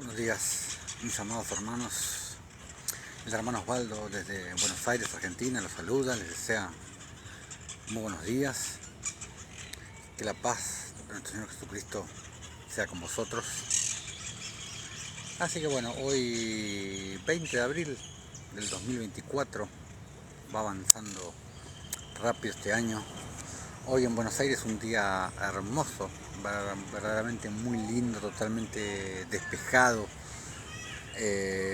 Buenos días, mis amados hermanos. El hermano Osvaldo desde Buenos Aires, Argentina, los saluda, les desea muy buenos días. Que la paz de nuestro Señor Jesucristo sea con vosotros. Así que bueno, hoy 20 de abril del 2024, va avanzando rápido este año. Hoy en Buenos Aires un día hermoso, verdaderamente muy lindo, totalmente despejado.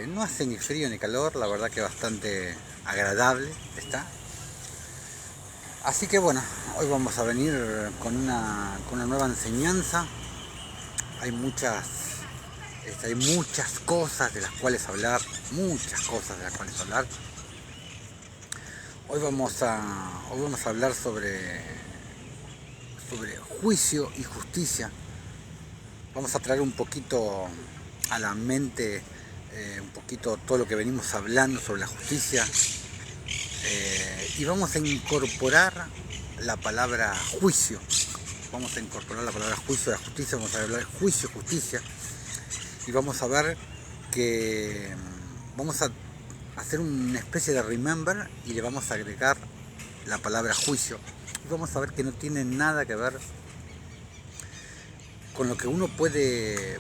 No hace ni frío ni calor, la verdad que bastante agradable está. Así que bueno, hoy vamos a venir con una nueva enseñanza. Hay muchas cosas de las cuales hablar, Hoy vamos a hablar sobre juicio y justicia. Vamos a traer un poquito a la mente un poquito todo lo que venimos hablando sobre la justicia, y vamos a incorporar la palabra juicio. Vamos a incorporar la palabra juicio a la justicia, vamos a hablar de juicio, justicia, y vamos a ver que vamos a hacer una especie de remember y le vamos a agregar la palabra juicio. Y vamos a ver que no tiene nada que ver con lo que uno puede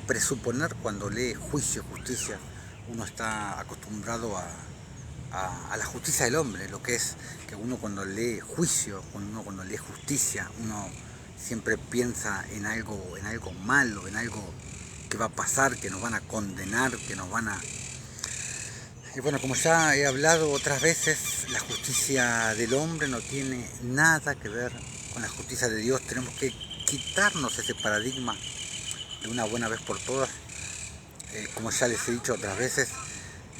presuponer cuando lee juicio, justicia. Uno está acostumbrado a la justicia del hombre, lo que es que uno cuando lee juicio, cuando lee justicia, uno siempre piensa en algo malo, en algo que va a pasar, que nos van a condenar, que nos van a... Y bueno, como ya he hablado otras veces, la justicia del hombre no tiene nada que ver con la justicia de Dios. Tenemos que quitarnos ese paradigma de una buena vez por todas. Como ya les he dicho otras veces,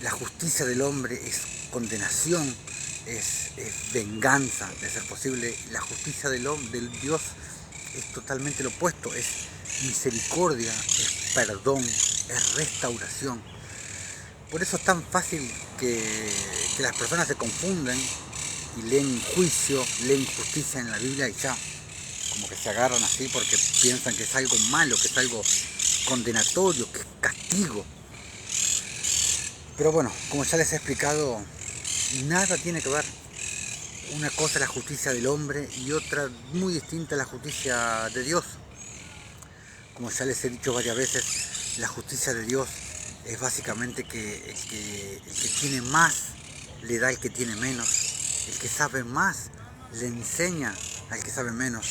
la justicia del hombre es condenación, es venganza, de ser posible. La justicia del Dios es totalmente lo opuesto, es misericordia, es perdón, es restauración. Por eso es tan fácil que las personas se confunden y leen juicio, leen justicia en la Biblia y ya como que se agarran así porque piensan que es algo malo, que es algo condenatorio, que es castigo. Pero bueno, como ya les he explicado, nada tiene que ver. Una cosa es la justicia del hombre y otra muy distinta es la justicia de Dios. Como ya les he dicho varias veces, la justicia de Dios es básicamente que el que tiene más le da al que tiene menos. El que sabe más le enseña al que sabe menos.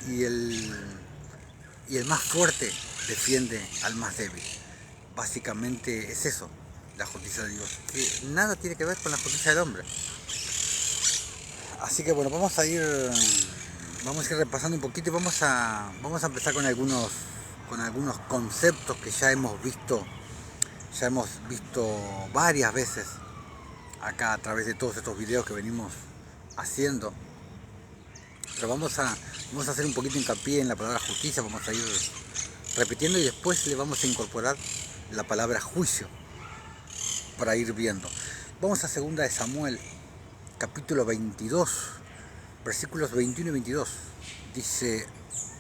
Y el más fuerte defiende al más débil. Básicamente es eso, la justicia de Dios, que nada tiene que ver con la justicia del hombre. Así que bueno, vamos a ir repasando un poquito y vamos a empezar con algunos conceptos que ya hemos visto varias veces acá a través de todos estos videos que venimos haciendo. Pero vamos a hacer un poquito hincapié en la palabra justicia, vamos a ir repitiendo y después le vamos a incorporar la palabra juicio para ir viendo. Vamos a 2 de Samuel, capítulo 22, versículos 21 y 22. Dice: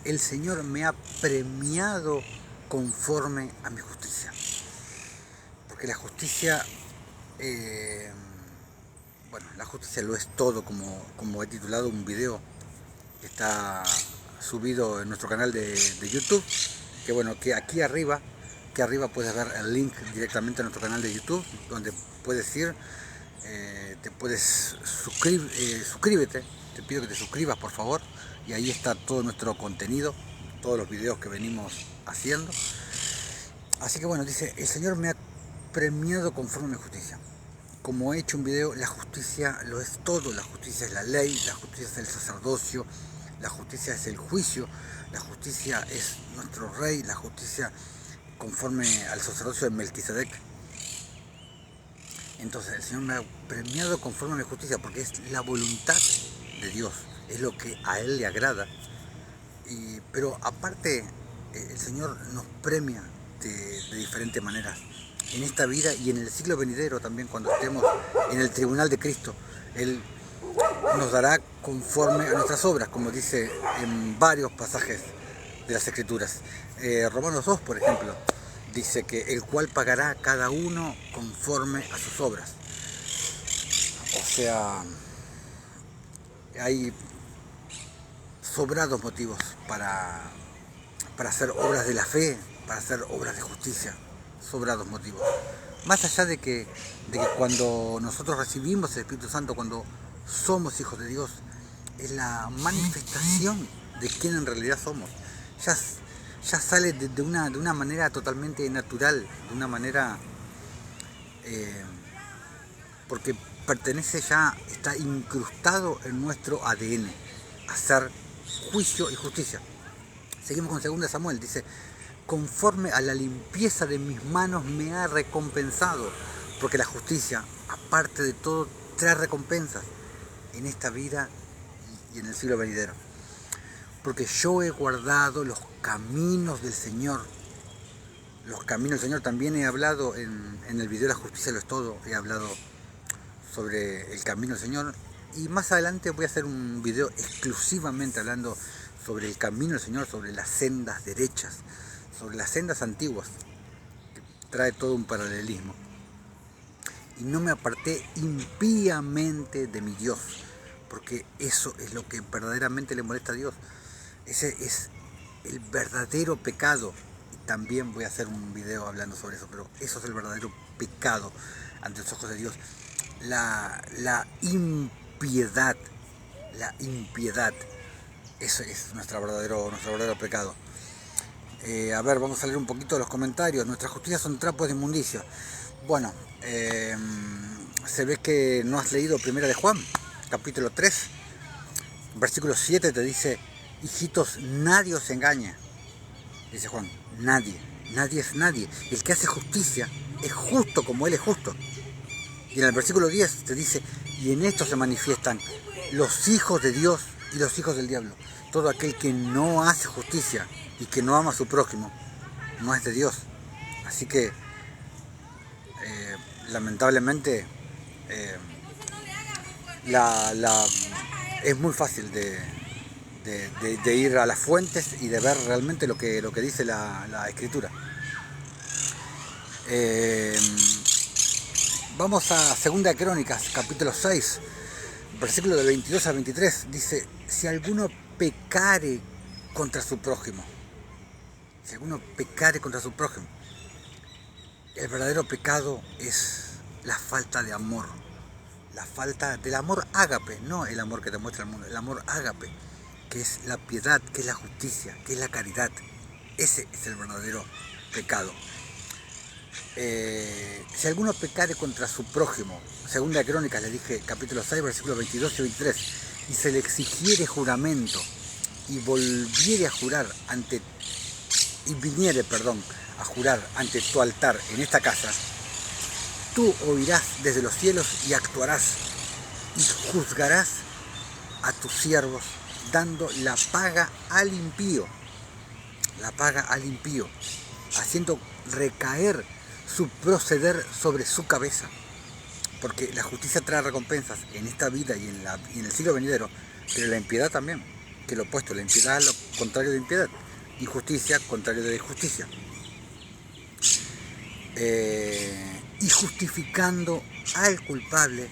el Señor me ha premiado conforme a mi justicia. Porque la justicia, la justicia lo es todo, como he titulado un video que está subido en nuestro canal de YouTube, que bueno, que aquí arriba puedes ver el link directamente a nuestro canal de YouTube, donde puedes ir, te puedes suscríbete, te pido que te suscribas por favor, y ahí está todo nuestro contenido, todos los videos que venimos haciendo. Así que bueno, dice: el Señor me ha premiado conforme a mi justicia. Como he hecho un video, la justicia lo es todo. La justicia es la ley, la justicia es el sacerdocio, la justicia es el juicio, la justicia es nuestro rey, la justicia conforme al sacerdocio de Melquisedec. Entonces el Señor me ha premiado conforme a mi justicia, porque es la voluntad de Dios, es lo que a Él le agrada. Pero aparte, el Señor nos premia de diferentes maneras, en esta vida y en el siglo venidero también, cuando estemos en el tribunal de Cristo. Él nos dará conforme a nuestras obras, como dice en varios pasajes de las Escrituras. Romanos 2, por ejemplo, dice que el cual pagará a cada uno conforme a sus obras. O sea, hay sobrados motivos para hacer obras de la fe, para hacer obras de justicia, sobrados motivos. Más allá de que cuando nosotros recibimos el Espíritu Santo, cuando somos hijos de Dios, es la manifestación de quién en realidad somos. Ya sale de una manera totalmente natural, de una manera porque pertenece ya, está incrustado en nuestro ADN, hacer juicio y justicia. Seguimos con 2 Samuel, dice, conforme a la limpieza de mis manos me ha recompensado, porque la justicia, aparte de todo, trae recompensas en esta vida y en el siglo venidero. Porque yo he guardado los caminos del Señor. Los caminos del Señor, también he hablado en el video La Justicia lo es todo, he hablado sobre el camino del Señor, y más adelante voy a hacer un video exclusivamente hablando sobre el camino del Señor, sobre las sendas derechas, sobre las sendas antiguas, que trae todo un paralelismo. Y no me aparté impíamente de mi Dios, porque eso es lo que verdaderamente le molesta a Dios. Ese es el verdadero pecado. Y también voy a hacer un video hablando sobre eso, pero eso es el verdadero pecado ante los ojos de Dios. La impiedad, eso es nuestro verdadero pecado. A ver, vamos a leer un poquito de los comentarios. Nuestras justicias son trapos de inmundicia. Bueno, se ve que no has leído 1 de Juan, capítulo 3, versículo 7, te dice, hijitos, nadie os engaña. Dice Juan, nadie es nadie. El que hace justicia es justo como Él es justo. Y en el versículo 10 te dice, y en esto se manifiestan los hijos de Dios y los hijos del diablo. Todo aquel que no hace justicia y que no ama a su prójimo, no es de Dios. Así que, lamentablemente, es muy fácil de ir a las fuentes y de ver realmente lo que dice la Escritura. Vamos a 2 Crónicas, capítulo 6, versículo del 22 al 23. Dice, si alguno pecare contra su prójimo, el verdadero pecado es la falta de amor, la falta del amor ágape, no el amor que te muestra el mundo, el amor ágape, que es la piedad, que es la justicia, que es la caridad. Ese es el verdadero pecado. Si alguno pecare contra su prójimo, 2 Crónicas, le dije, capítulo 6, versículos 22 y 23, y se le exigiere juramento y volviere a jurar viniere a jurar ante tu altar en esta casa, tú oirás desde los cielos y actuarás y juzgarás a tus siervos dando la paga al impío, haciendo recaer su proceder sobre su cabeza, porque la justicia trae recompensas en esta vida y en el siglo venidero, pero la impiedad también, que lo opuesto, la impiedad es lo contrario de impiedad, injusticia contrario de justicia. Y justificando al culpable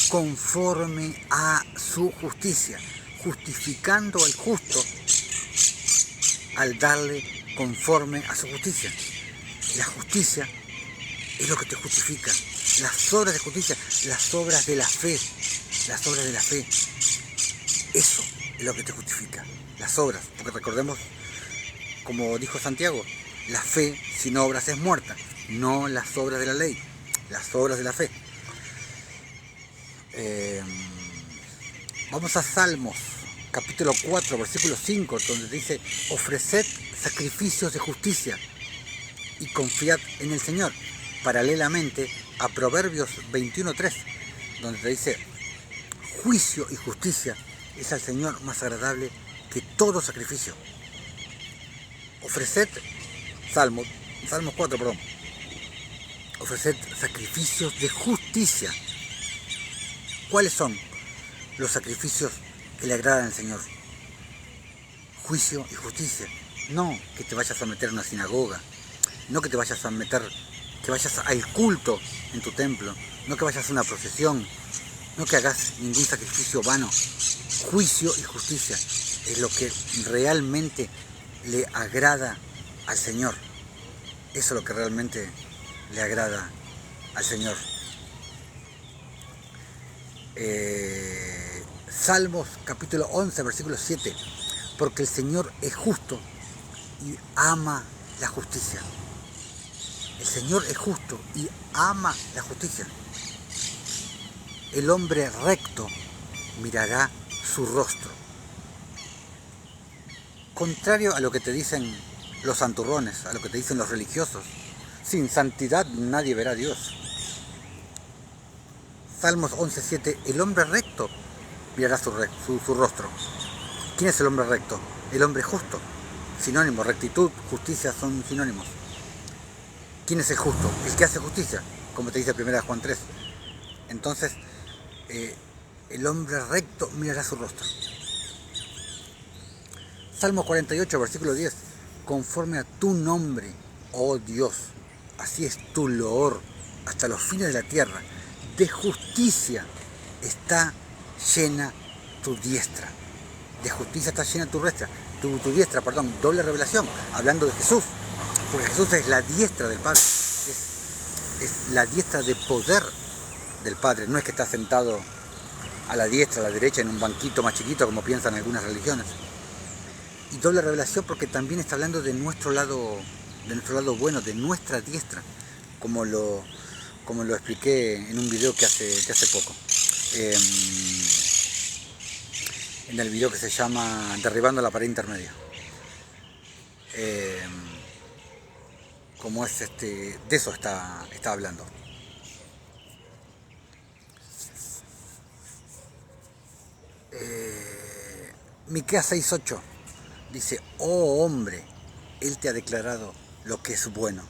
conforme a su justicia, justificando al justo al darle conforme a su justicia. La justicia es lo que te justifica. Las obras de justicia, las obras de la fe, eso es lo que te justifica. Las obras, porque recordemos, como dijo Santiago, la fe sin obras es muerta, no las obras de la ley, las obras de la fe. Vamos a Salmos, capítulo 4, versículo 5, donde dice, ofreced sacrificios de justicia y confiad en el Señor. Paralelamente a Proverbios 21.3, donde te dice, juicio y justicia es al Señor más agradable que todo sacrificio. Ofreced, Salmos 4, perdón. Ofreced sacrificios de justicia. ¿Cuáles son los sacrificios que le agradan al Señor? Juicio y justicia. No que te vayas a meter en una sinagoga, no que te vayas a meter, que vayas al culto en tu templo, no que vayas a una procesión, no que hagas ningún sacrificio vano. Juicio y justicia es lo que realmente le agrada al Señor. Eso es lo que realmente le agrada al Señor. Salmos capítulo 11, versículo 7. Porque el Señor es justo y ama la justicia. El Señor es justo y ama la justicia. El hombre recto mirará su rostro. Contrario a lo que te dicen los santurrones, a lo que te dicen los religiosos, sin santidad nadie verá a Dios. Salmos 11:7, el hombre recto mirará su rostro. ¿Quién es el hombre recto? El hombre justo. Sinónimo, rectitud, justicia son sinónimos. ¿Quién es el justo? El que hace justicia, como te dice 1 Juan 3. Entonces, el hombre recto mirará su rostro. Salmo 48, versículo 10. Conforme a tu nombre, oh Dios, así es tu loor hasta los fines de la tierra. De justicia está llena tu diestra. De justicia está llena tu diestra, doble revelación, hablando de Jesús. Porque Jesús es la diestra del Padre. Es la diestra de poder del Padre. No es que está sentado a la diestra, a la derecha, en un banquito más chiquito, como piensan algunas religiones. Y doble revelación porque también está hablando de nuestro lado bueno, de nuestra diestra, como lo expliqué en un video que hace poco. En el video que se llama Derribando la pared intermedia. Como es de eso está hablando. Miqueas 6:8 dice, oh hombre, Él te ha declarado lo que es bueno.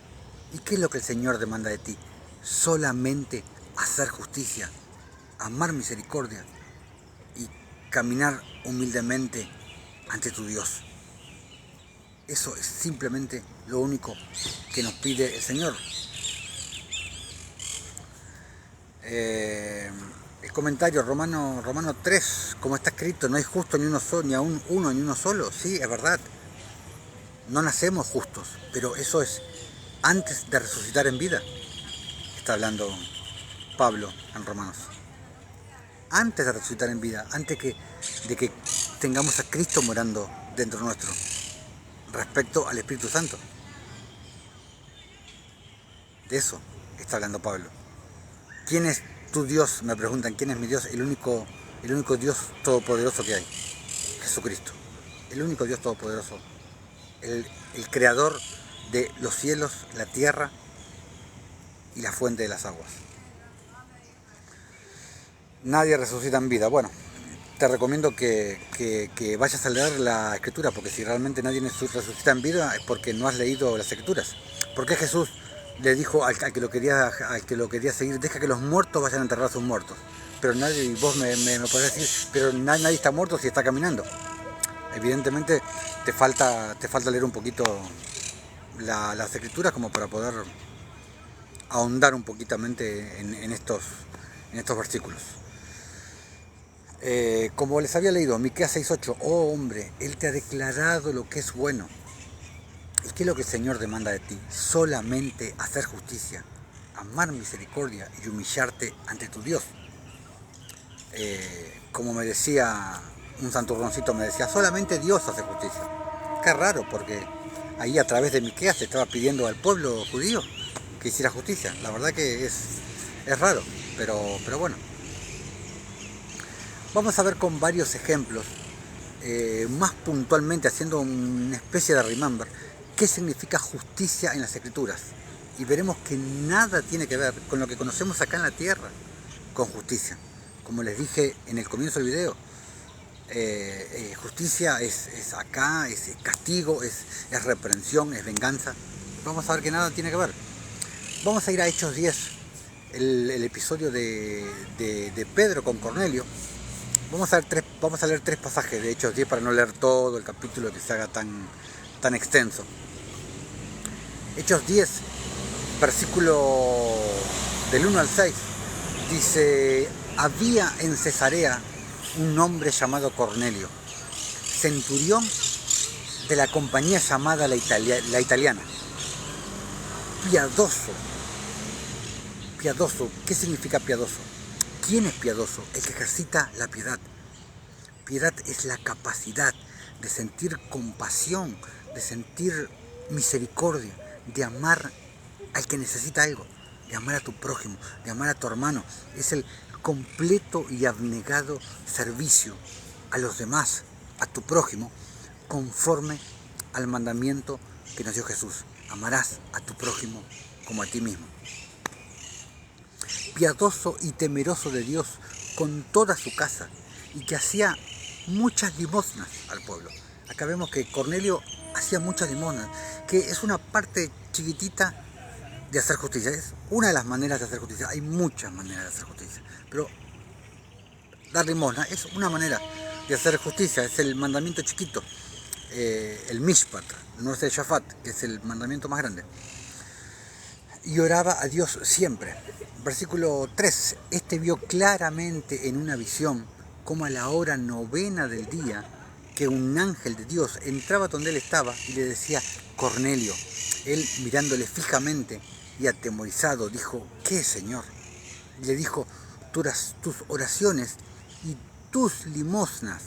¿Y qué es lo que el Señor demanda de ti? Solamente hacer justicia, amar misericordia y caminar humildemente ante tu Dios. Eso es simplemente lo único que nos pide el Señor. El comentario, Romano 3, como está escrito, no hay justo ni uno solo, ni aún uno ni uno solo. Sí, es verdad. No nacemos justos, pero eso es antes de resucitar en vida. Está hablando Pablo en Romanos. Antes de resucitar en vida, antes de que tengamos a Cristo morando dentro nuestro, respecto al Espíritu Santo. De eso está hablando Pablo. ¿Quién es tu Dios? Me preguntan, ¿quién es mi Dios? El único Dios todopoderoso que hay. Jesucristo. El único Dios todopoderoso. El creador de los cielos, la tierra y la fuente de las aguas. Nadie resucita en vida. Bueno, te recomiendo que vayas a leer la Escritura, porque si realmente nadie resucita en vida es porque no has leído las Escrituras. Porque Jesús le dijo al que lo quería seguir, deja que los muertos vayan a enterrar a sus muertos. Pero nadie, y vos me podés decir, pero nadie está muerto si está caminando. Evidentemente te falta leer un poquito las Escrituras como para poder ahondar un poquitamente en estos versículos. Como les había leído, Miqueas 6:8, oh hombre, Él te ha declarado lo que es bueno. ¿Y qué es lo que el Señor demanda de ti? Solamente hacer justicia, amar misericordia y humillarte ante tu Dios. Como me decía un santurroncito, me decía, solamente Dios hace justicia. Qué raro, porque ahí a través de Miqueas se estaba pidiendo al pueblo judío que hiciera justicia. La verdad que es raro, pero bueno. Vamos a ver con varios ejemplos, más puntualmente haciendo una especie de remember, qué significa justicia en las Escrituras. Y veremos que nada tiene que ver con lo que conocemos acá en la tierra con justicia. Como les dije en el comienzo del video, justicia es acá, es castigo, es reprensión, es venganza. Vamos a ver que nada tiene que ver. Vamos a ir a Hechos 10, el episodio de Pedro con Cornelio. Vamos a leer tres pasajes de Hechos 10 para no leer todo el capítulo que se haga tan tan extenso. Hechos 10, versículo del 1 al 6, dice: había en Cesarea un hombre llamado Cornelio, centurión de la compañía llamada la Italiana, piadoso. Piadoso, ¿qué significa piadoso? ¿Quién es piadoso? El que ejercita la piedad. Piedad es la capacidad de sentir compasión, de sentir misericordia, de amar al que necesita algo, de amar a tu prójimo, de amar a tu hermano. Es el completo y abnegado servicio a los demás, a tu prójimo, conforme al mandamiento que nos dio Jesús. Amarás a tu prójimo como a ti mismo. Piadoso y temeroso de Dios con toda su casa, y que hacía muchas limosnas al pueblo. Acá vemos que Cornelio hacía muchas limosnas, que es una parte chiquitita de hacer justicia. Es una de las maneras de hacer justicia. Hay muchas maneras de hacer justicia, pero dar limosna es una manera de hacer justicia. Es el mandamiento chiquito, el Mishpat, no es el Shafat, que es el mandamiento más grande. Y oraba a Dios siempre. Versículo 3. Este vio claramente en una visión, como a la hora 9 del día, que un ángel de Dios entraba donde él estaba y le decía: Cornelio. Él, mirándole fijamente y atemorizado, dijo: ¿qué, Señor? Y le dijo: tus oraciones y tus limosnas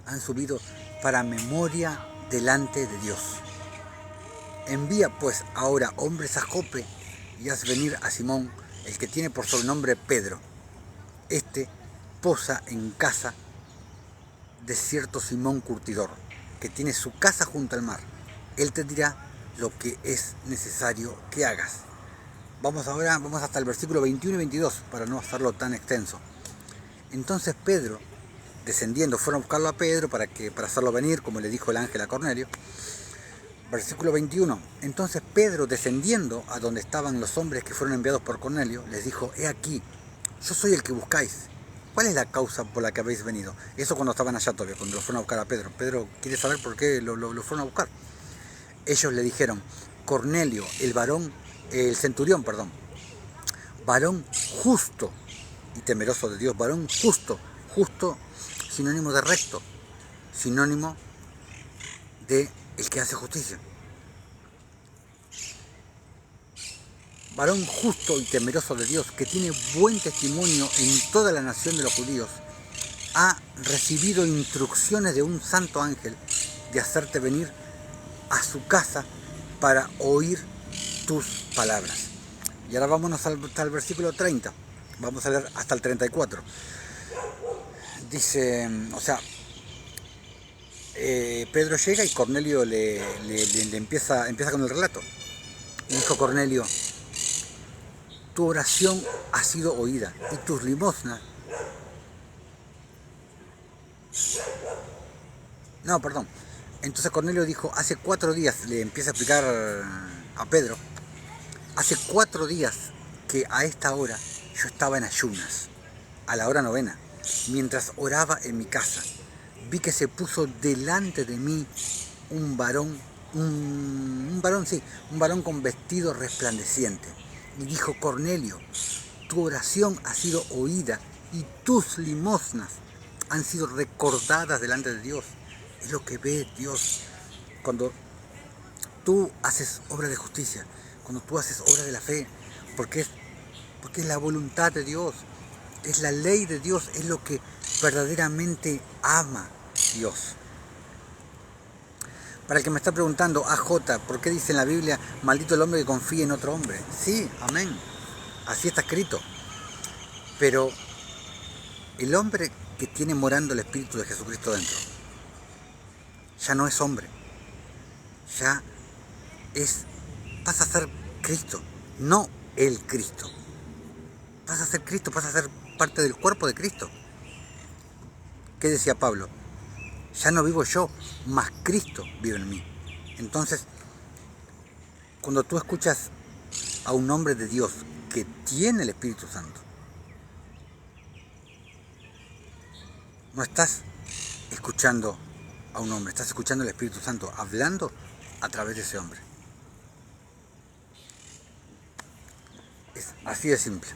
han subido para memoria delante de Dios. Envía pues ahora hombres a Jope y haz venir a Simón, el que tiene por sobrenombre Pedro. Este posa en casa de cierto Simón curtidor, que tiene su casa junto al mar. Él te dirá lo que es necesario que hagas. Vamos hasta el versículo 21 y 22, para no hacerlo tan extenso. Entonces Pedro, descendiendo, fueron a buscarlo a Pedro para hacerlo venir, como le dijo el ángel a Cornelio. Versículo 21. Entonces Pedro, descendiendo a donde estaban los hombres que fueron enviados por Cornelio, les dijo: he aquí, yo soy el que buscáis. ¿Cuál es la causa por la que habéis venido? Eso cuando estaban allá todavía, cuando lo fueron a buscar a Pedro. Pedro quiere saber por qué lo fueron a buscar. Ellos le dijeron: Cornelio, el centurión, varón justo y temeroso de Dios, varón justo, sinónimo de recto, sinónimo de el que hace justicia. Varón justo y temeroso de Dios, que tiene buen testimonio en toda la nación de los judíos, ha recibido instrucciones de un santo ángel de hacerte venir a su casa para oír tus palabras. Y ahora vámonos hasta el versículo 30. Vamos a leer hasta el 34. Dice, Pedro llega y Cornelio le empieza con el relato. Y dijo Cornelio: tu oración ha sido oída y tus limosnas. Entonces Cornelio dijo: hace 4 días, le empieza a explicar a Pedro, hace 4 días que a esta hora yo estaba en ayunas, a la hora 9, mientras oraba en mi casa. Vi que se puso delante de mí un varón con vestido resplandeciente. Y dijo: Cornelio, tu oración ha sido oída y tus limosnas han sido recordadas delante de Dios. Es lo que ve Dios cuando tú haces obra de justicia, cuando tú haces obra de la fe, porque es la voluntad de Dios, es la ley de Dios, es lo que verdaderamente ama Dios. Para el que me está preguntando, AJ, ¿por qué dice en la Biblia: maldito el hombre que confíe en otro hombre? Sí, amén, así está escrito. Pero el hombre que tiene morando el Espíritu de Jesucristo dentro, ya no es hombre, pasa a ser Cristo, no el Cristo. Pasa a ser Cristo, pasa a ser parte del cuerpo de Cristo. ¿Qué decía Pablo? Ya no vivo yo, mas Cristo vive en mí. Entonces, cuando tú escuchas a un hombre de Dios que tiene el Espíritu Santo, no estás escuchando a un hombre, estás escuchando al Espíritu Santo hablando a través de ese hombre. Es así de simple.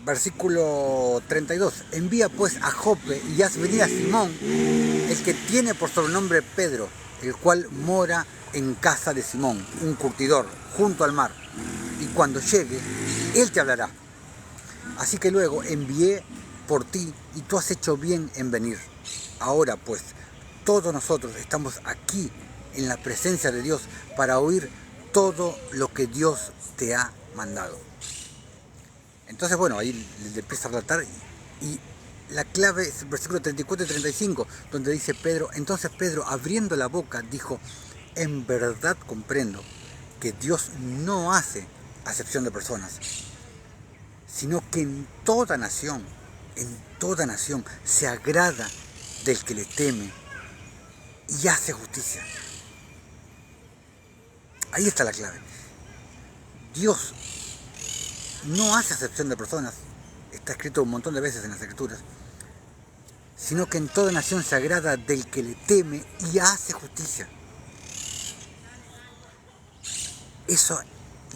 Versículo 32. Envía pues a Jope y haz venir a Simón, el que tiene por sobrenombre Pedro, el cual mora en casa de Simón, un curtidor, junto al mar. Y cuando llegue, él te hablará. Así que luego envié por ti y tú has hecho bien en venir. Ahora pues, todos nosotros estamos aquí en la presencia de Dios para oír todo lo que Dios te ha mandado. Entonces, bueno, ahí le empieza a relatar y la clave es el versículo 34 y 35, donde dice Pedro, entonces Pedro, abriendo la boca, dijo, en verdad comprendo que Dios no hace acepción de personas, sino que en toda nación se agrada del que le teme y hace justicia. Ahí está la clave. Dios no hace acepción de personas, está escrito un montón de veces en las Escrituras, sino que en toda nación se agrada del que le teme y hace justicia. Eso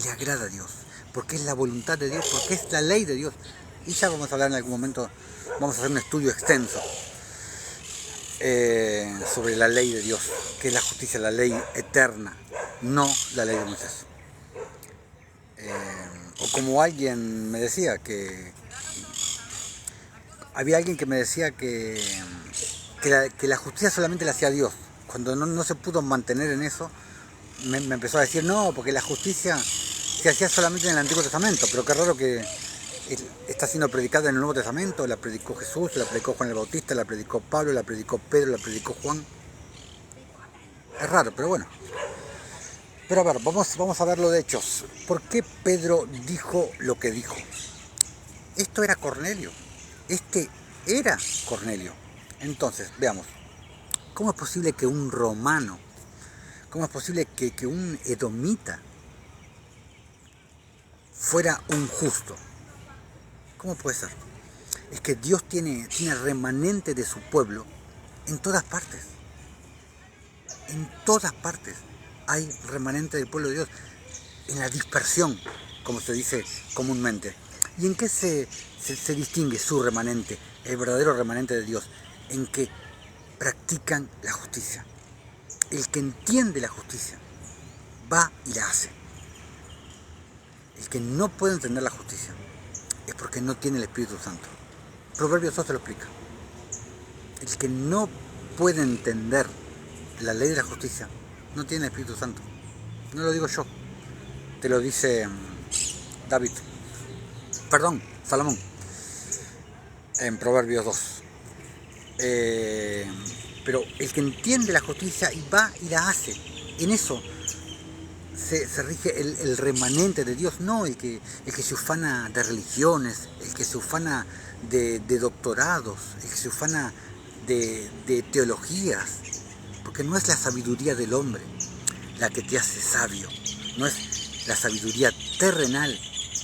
le agrada a Dios, porque es la voluntad de Dios, porque es la ley de Dios. Y ya vamos a hablar en algún momento, vamos a hacer un estudio extenso sobre la ley de Dios, que es la justicia, la ley eterna, no la ley de Moisés. O como alguien me decía, que había alguien que me decía que la justicia solamente la hacía Dios. Cuando no se pudo mantener en eso, me empezó a decir, no, porque la justicia se hacía solamente en el Antiguo Testamento, pero qué raro que está siendo predicada en el Nuevo Testamento, la predicó Jesús, la predicó Juan el Bautista, la predicó Pablo, la predicó Pedro, la predicó Juan. Es raro, pero bueno. Pero a ver, vamos a ver lo de Hechos. ¿Por qué Pedro dijo lo que dijo? Esto era Cornelio. Este era Cornelio. Entonces, veamos. ¿Cómo es posible que un romano, cómo es posible que un edomita fuera un justo? ¿Cómo puede ser? Es que Dios tiene remanente de su pueblo en todas partes. En todas partes hay remanente del pueblo de Dios. En la dispersión, como se dice comúnmente. ¿Y en qué se distingue su remanente, el verdadero remanente de Dios? En que practican la justicia. El que entiende la justicia va y la hace. El que no puede entender la justicia es porque no tiene el Espíritu Santo. Proverbios 2 te lo explica. El que no puede entender la ley de la justicia no tiene el Espíritu Santo. No lo digo yo, te lo dice David. Perdón, Salomón, en Proverbios 2. Pero el que entiende la justicia y va y la hace, en eso se rige el remanente de Dios, no el que se ufana de religiones, el que se ufana de doctorados, el que se ufana de teologías, porque no es la sabiduría del hombre la que te hace sabio, no es la sabiduría terrenal,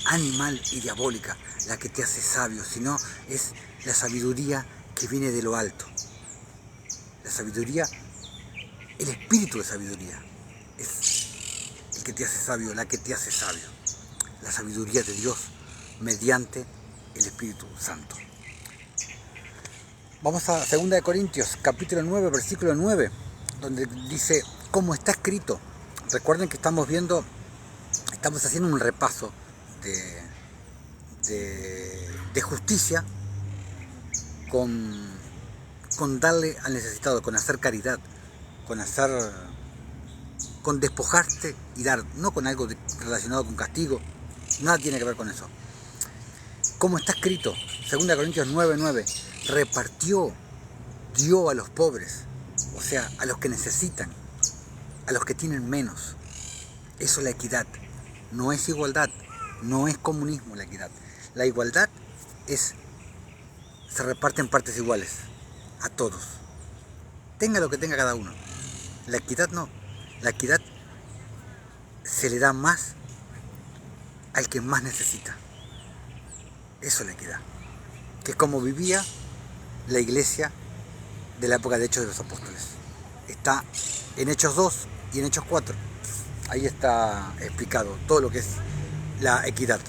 animal y diabólica la que te hace sabio, sino es la sabiduría que viene de lo alto. La sabiduría, el espíritu de sabiduría, es el que te hace sabio, la que te hace sabio. La sabiduría de Dios mediante el Espíritu Santo. Vamos a 2 Corintios, capítulo 9, versículo 9, donde dice, como está escrito. Recuerden que estamos haciendo un repaso de justicia con darle al necesitado, con hacer caridad, con despojarte y dar, no con algo relacionado con castigo, nada tiene que ver con eso. Como está escrito, 2 Corintios 9:9, dio a los pobres, o sea, a los que necesitan, a los que tienen menos. Eso es la equidad, no es igualdad, no es comunismo la equidad. La igualdad se reparte en partes iguales, a todos. Tenga lo que tenga cada uno. La equidad no. La equidad se le da más al que más necesita. Eso es la equidad. que es como vivía la iglesia de la época de Hechos de los Apóstoles. Está en Hechos 2 y en Hechos 4. Ahí está explicado todo lo que es la equidad.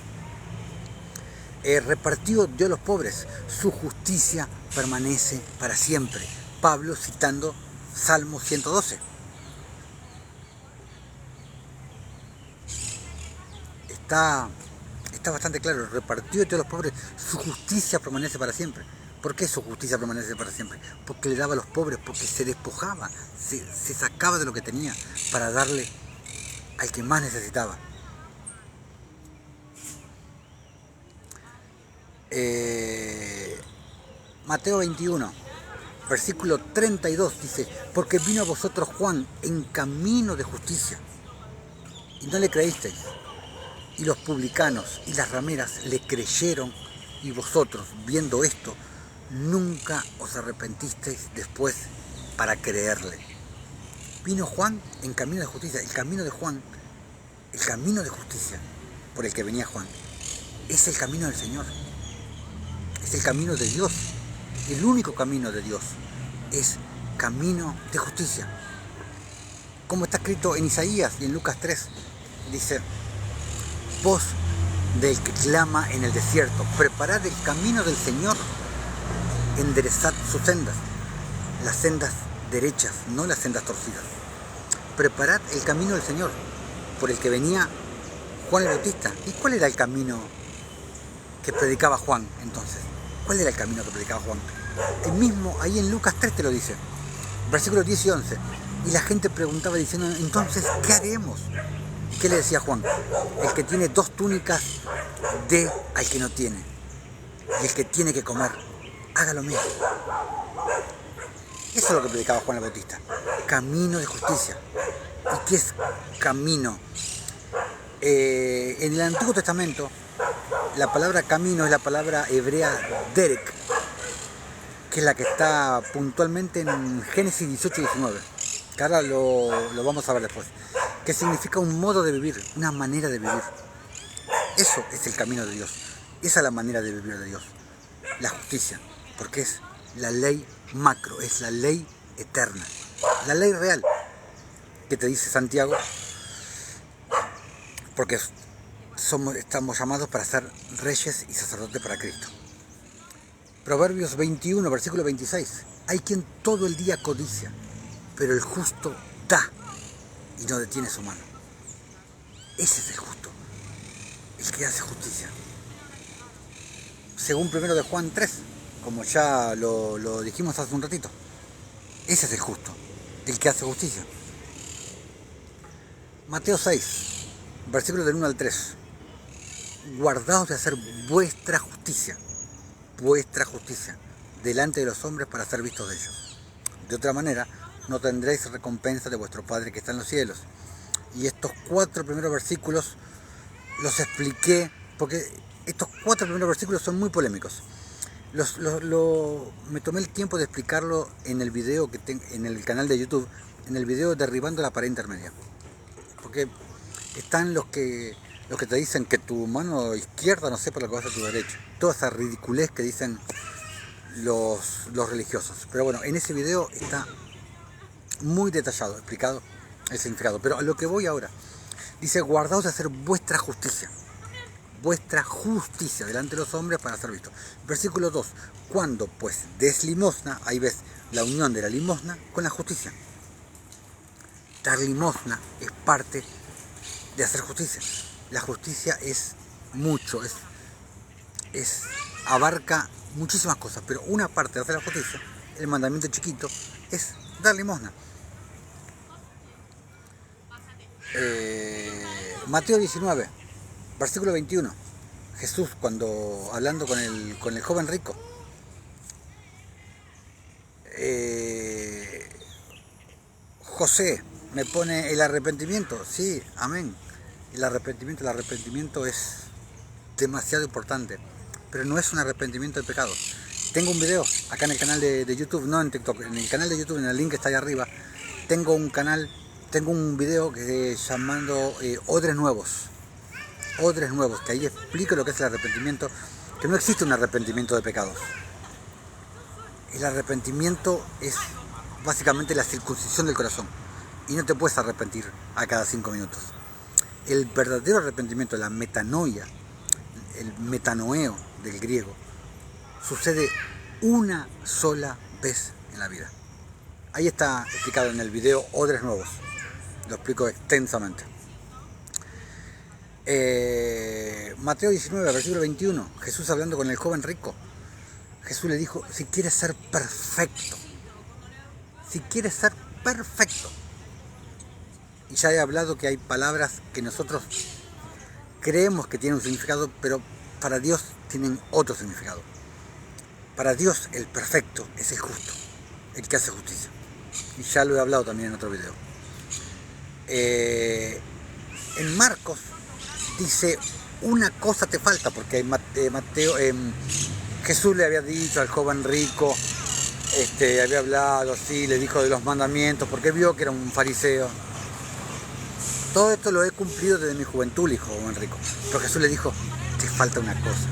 Repartió dio a los pobres, su justicia permanece para siempre. Pablo citando Salmo 112. Está bastante claro, repartió dio a los pobres, su justicia permanece para siempre. ¿Por qué su justicia permanece para siempre? Porque le daba a los pobres, porque se despojaba, se sacaba de lo que tenía para darle al que más necesitaba. Mateo 21, versículo 32 dice, porque vino a vosotros Juan en camino de justicia y no le creísteis, y los publicanos y las rameras le creyeron, y vosotros, viendo esto, nunca os arrepentisteis después para creerle. Vino Juan en camino de justicia. El camino de Juan, el camino de justicia por el que venía Juan, es el camino del Señor. Es el camino de Dios. El único camino de Dios es camino de justicia. Como está escrito en Isaías y en Lucas 3, dice, voz del que clama en el desierto, preparad el camino del Señor, enderezad sus sendas, las sendas derechas, no las sendas torcidas. Preparad el camino del Señor, por el que venía Juan el Bautista. ¿Y cuál era el camino que predicaba Juan entonces? ¿Cuál era el camino que predicaba Juan? El mismo, ahí en Lucas 3 te lo dice, versículos 10 y 11. Y la gente preguntaba diciendo, entonces, ¿qué haremos? ¿Y qué le decía Juan? El que tiene 2 túnicas, dé al que no tiene. Y el que tiene que comer, haga lo mismo. Eso es lo que predicaba Juan el Bautista. Camino de justicia. ¿Y qué es camino? En el Antiguo Testamento, la palabra camino es la palabra hebrea derek, que es la que está puntualmente en Génesis 18 y 19, que ahora lo vamos a ver después, que significa un modo de vivir, una manera de vivir. Eso es el camino de Dios, esa es la manera de vivir de Dios, la justicia, porque es la ley macro, es la ley eterna, la ley real, que te dice Santiago, porque estamos llamados para ser reyes y sacerdotes para Cristo. Proverbios 21, versículo 26. Hay quien todo el día codicia, pero el justo da y no detiene su mano. Ese es el justo, el que hace justicia. Según 1 de Juan 3, como ya lo dijimos hace un ratito. Ese es el justo, el que hace justicia. Mateo 6, versículos del 1 al 3. Guardaos de hacer vuestra justicia delante de los hombres para ser vistos de ellos. De otra manera, no tendréis recompensa de vuestro Padre que está en los cielos. Y estos 4 primeros versículos los expliqué, porque estos 4 primeros versículos son muy polémicos. Me tomé el tiempo de explicarlo en el video que en el canal de YouTube, en el video Derribando la pared intermedia. Porque están los que te dicen que tu mano izquierda no sepa lo que va a hacer tu derecha. Toda esa ridiculez que dicen los religiosos. Pero bueno, en ese video está muy detallado, explicado el significado. Pero a lo que voy ahora, dice, guardaos de hacer vuestra justicia delante de los hombres para ser vistos. Versículo 2, cuando pues des limosna, ahí ves la unión de la limosna con la justicia. Dar limosna es parte de hacer justicia. La justicia es mucho, abarca muchísimas cosas, pero una parte de hacer la justicia, el mandamiento chiquito, es dar limosna. Mateo 19, versículo 21. Jesús, cuando hablando con el joven rico, José me pone el arrepentimiento, sí, amén. El arrepentimiento es demasiado importante, pero no es un arrepentimiento del pecado. Tengo un video acá en el canal de YouTube, no en TikTok, en el canal de YouTube, en el link que está ahí arriba, tengo un video que llamando Odres Nuevos, que ahí explico lo que es el arrepentimiento que no existe un arrepentimiento de pecados. El arrepentimiento es básicamente la circuncisión del corazón y no te puedes arrepentir a cada 5 minutos. El verdadero arrepentimiento, la metanoia, el metanoeo del griego, sucede una sola vez en la vida. Ahí está explicado en el video Odres Nuevos, lo explico extensamente. Mateo 19, versículo 21, Jesús hablando con el joven rico. Jesús le dijo, si quieres ser perfecto, y ya he hablado que hay palabras que nosotros creemos que tienen un significado, pero para Dios tienen otro significado. Para Dios el perfecto es el justo, el que hace justicia. Y ya lo he hablado también en otro video. En Marcos dice, una cosa te falta, porque Jesús le había dicho al joven rico, había hablado, sí, le dijo de los mandamientos, porque vio que era un fariseo. Todo esto lo he cumplido desde mi juventud, le dijo joven rico. Pero Jesús le dijo, te falta una cosa.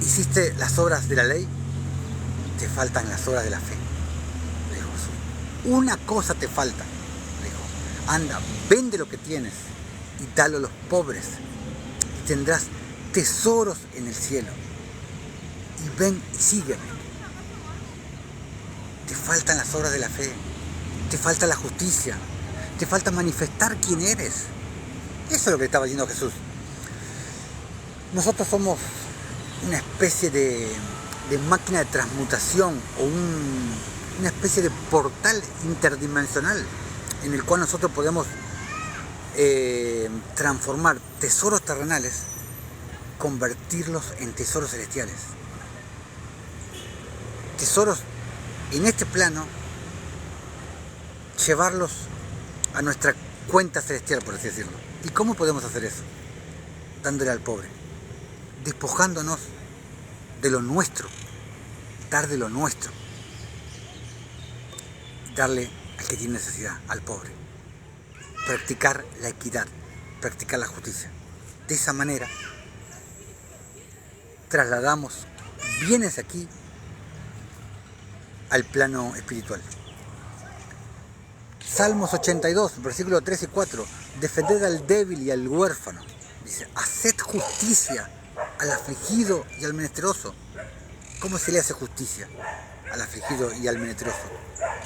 ¿Hiciste las obras de la ley? Te faltan las obras de la fe, le dijo Jesús. Una cosa te falta, le dijo. Anda, vende lo que tienes y dalo a los pobres. Y tendrás tesoros en el cielo. Y ven y sígueme. Te faltan las obras de la fe, te falta la justicia, te falta manifestar quién eres. Eso es lo que estaba diciendo Jesús. Nosotros somos una especie de máquina de transmutación o una especie de portal interdimensional en el cual nosotros podemos transformar tesoros terrenales, convertirlos en tesoros celestiales. Tesoros en este plano, llevarlos a nuestra cuenta celestial, por así decirlo. ¿Y cómo podemos hacer eso? Dándole al pobre, despojándonos de lo nuestro, dar de lo nuestro, darle al que tiene necesidad, al pobre. Practicar la equidad, practicar la justicia. De esa manera, trasladamos bienes aquí al plano espiritual. Salmos 82, versículos 3 y 4. Defended al débil y al huérfano. Dice, haced justicia al afligido y al menesteroso. ¿Cómo se le hace justicia al afligido y al menesteroso?